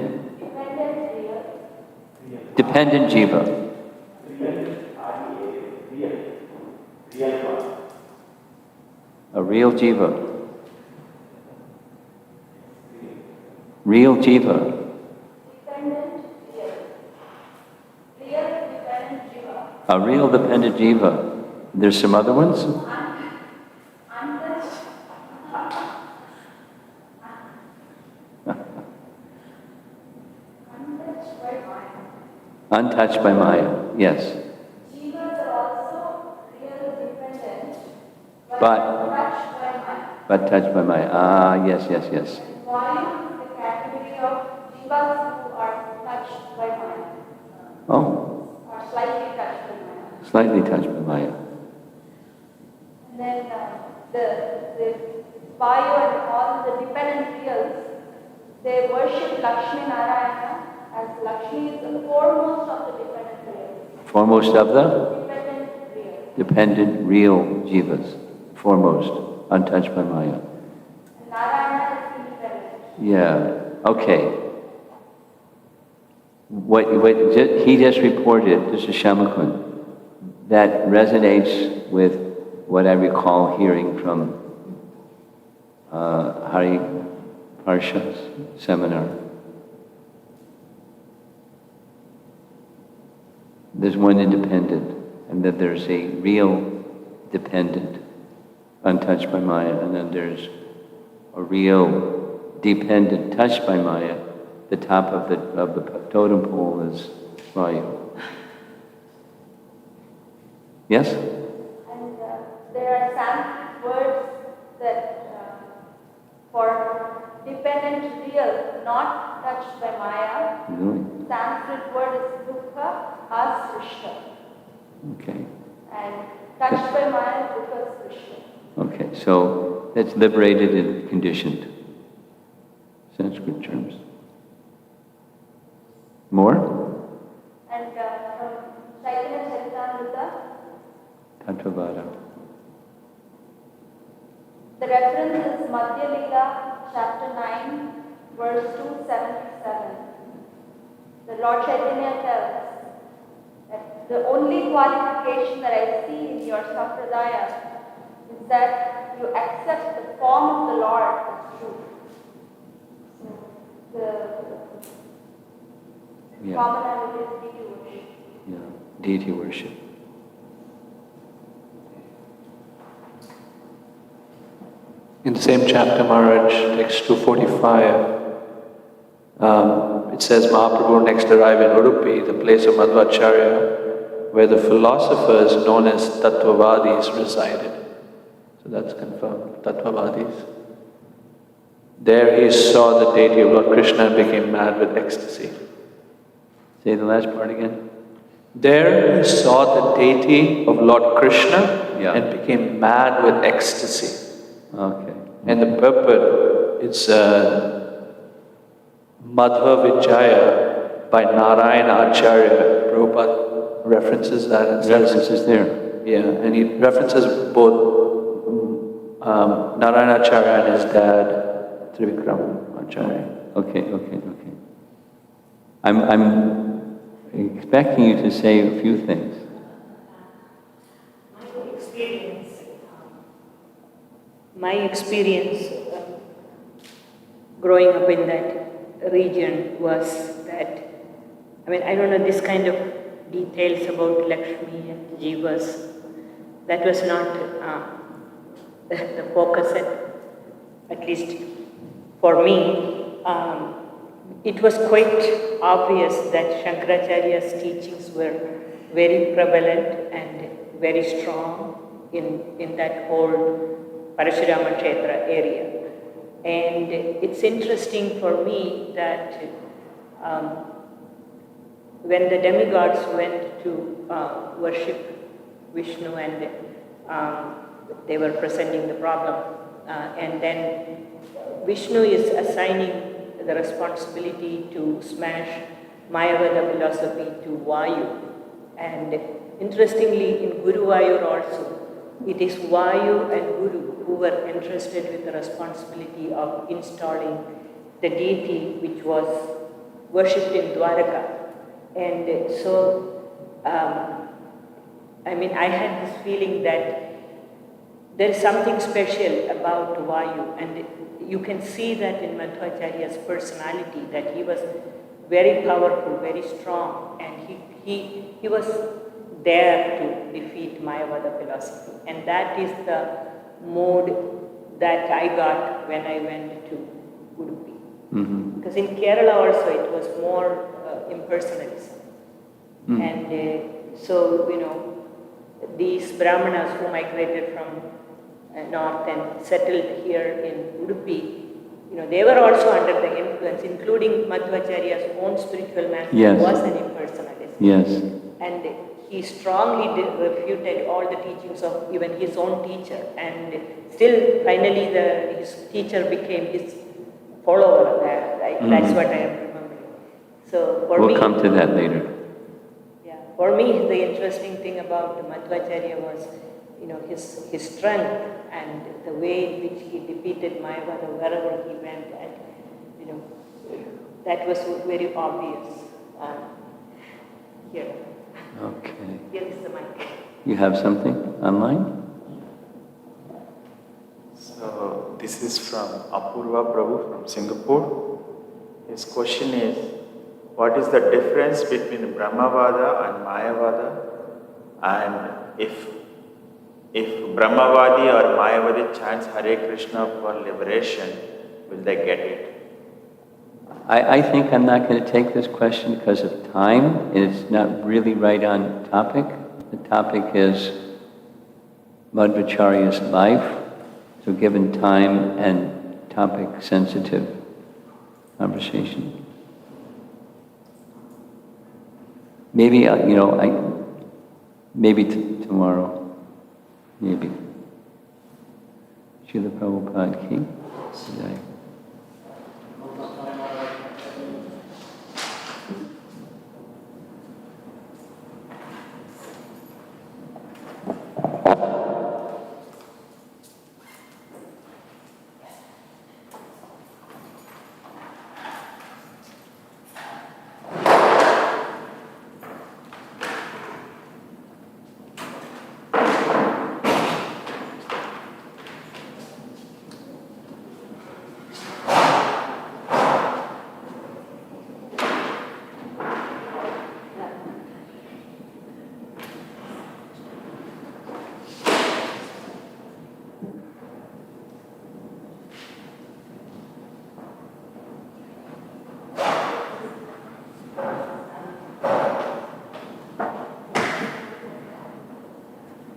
Dependent jiva. A real jiva. Real jiva. A real dependent jiva. There's some other ones? Untouched by Maya, yes. Jivas are also real dependent, But touched by Maya. But touched by Maya. Ah, yes. Vayu is the category of jivas who are touched by Maya, Oh, or slightly touched by Maya. slightly touched by Maya. And then the Vayu and all the dependent reals, they worship Lakshmi Narayana, as Lakshmi is the foremost of the dependent reals. Foremost of the Dependent reals. dependent real jivas. Foremost, untouched by Maya. And Narayana is independent. Yeah, okay. What he just reported, this is Shamakun, that resonates with what I recall hearing from Hari Parsha's seminar. There's one independent, and then there's a real dependent, untouched by Maya, and then there's a real dependent, touched by Maya. The top of the totem pole is Vayu. Yes? And there are Sanskrit words that for dependent real, not touched by Maya. Really? Sanskrit word is dukkha asrishta. Okay. And touched by Maya is dukkha asrishta. Okay, so that's liberated and conditioned. Sanskrit terms. More? And from Chaitanya Charitamrita, Tattvavada. the reference is Madhya Lila, chapter 9, verse 277. The Lord Chaitanya tells that the only qualification that I see in your sampradaya is that you accept the form of the Lord as truth. So the commonality is deity worship. Yeah, deity worship. In the same chapter, Maharaj, text 245, it says Mahaprabhu next arrived in Udupi, the place of Madhvacarya, where the philosophers known as Tattvavadis resided. So that's confirmed, Tattvavadis. There he saw the deity of Lord Krishna and became mad with ecstasy. Say the last part again. There he saw the deity of Lord Krishna and became mad with ecstasy. Okay. And the purport, it's Madhvacarya by Narayana Acharya. Prabhupada references that and says, References there. yeah, and he references both Narayana Acharya and his dad, Trivikram Acharya. Okay. I'm expecting you to say a few things. My experience growing up in that region was that, I don't know, this kind of details about Lakshmi and Jivas, that was not the focus at least for me. It was quite obvious that Shankaracharya's teachings were very prevalent and very strong in that whole Parashurama Kshetra area. And it's interesting for me that when the demigods went to worship Vishnu and they were presenting the problem, and then Vishnu is assigning the responsibility to smash Mayavada philosophy to Vayu. And interestingly, in Guru Vayur also, it is Vayu and Guru who were entrusted with the responsibility of installing the deity which was worshipped in Dwaraka. And so, I had this feeling that there is something special about Vayu, and you can see that in Madhvacharya's personality, that he was very powerful, very strong, and he was there to defeat Mayavada philosophy. And that is the mode that I got when I went to Udupi. Mm-hmm. Because in Kerala also it was more impersonalism. Mm. And so, these Brahmanas who migrated from north and settled here in Udupi, they were also under the influence, including Madhvacharya's own spiritual master was an impersonalist. Yes. And he strongly refuted all the teachings of even his own teacher, and still finally his teacher became his follower there, right? Mm-hmm. That's what I am remembering. So for We'll me, come to that later. yeah, for me the interesting thing about Madhvacharya was, his strength and the way in which he defeated Mayavada wherever he went, and that was very obvious here. Okay. Here is the mic. You have something online? So this is from Apurva Prabhu from Singapore. His question is, what is the difference between Brahmavada and Mayavada? And if Brahmavadi or Mayavadi chants Hare Krishna for liberation, will they get it? I think I'm not going to take this question because of time. It's not really right on topic. The topic is Madhvacarya's life. So given time and topic sensitive conversation. Maybe, maybe tomorrow. Maybe. Srila Prabhupada ki. Jai.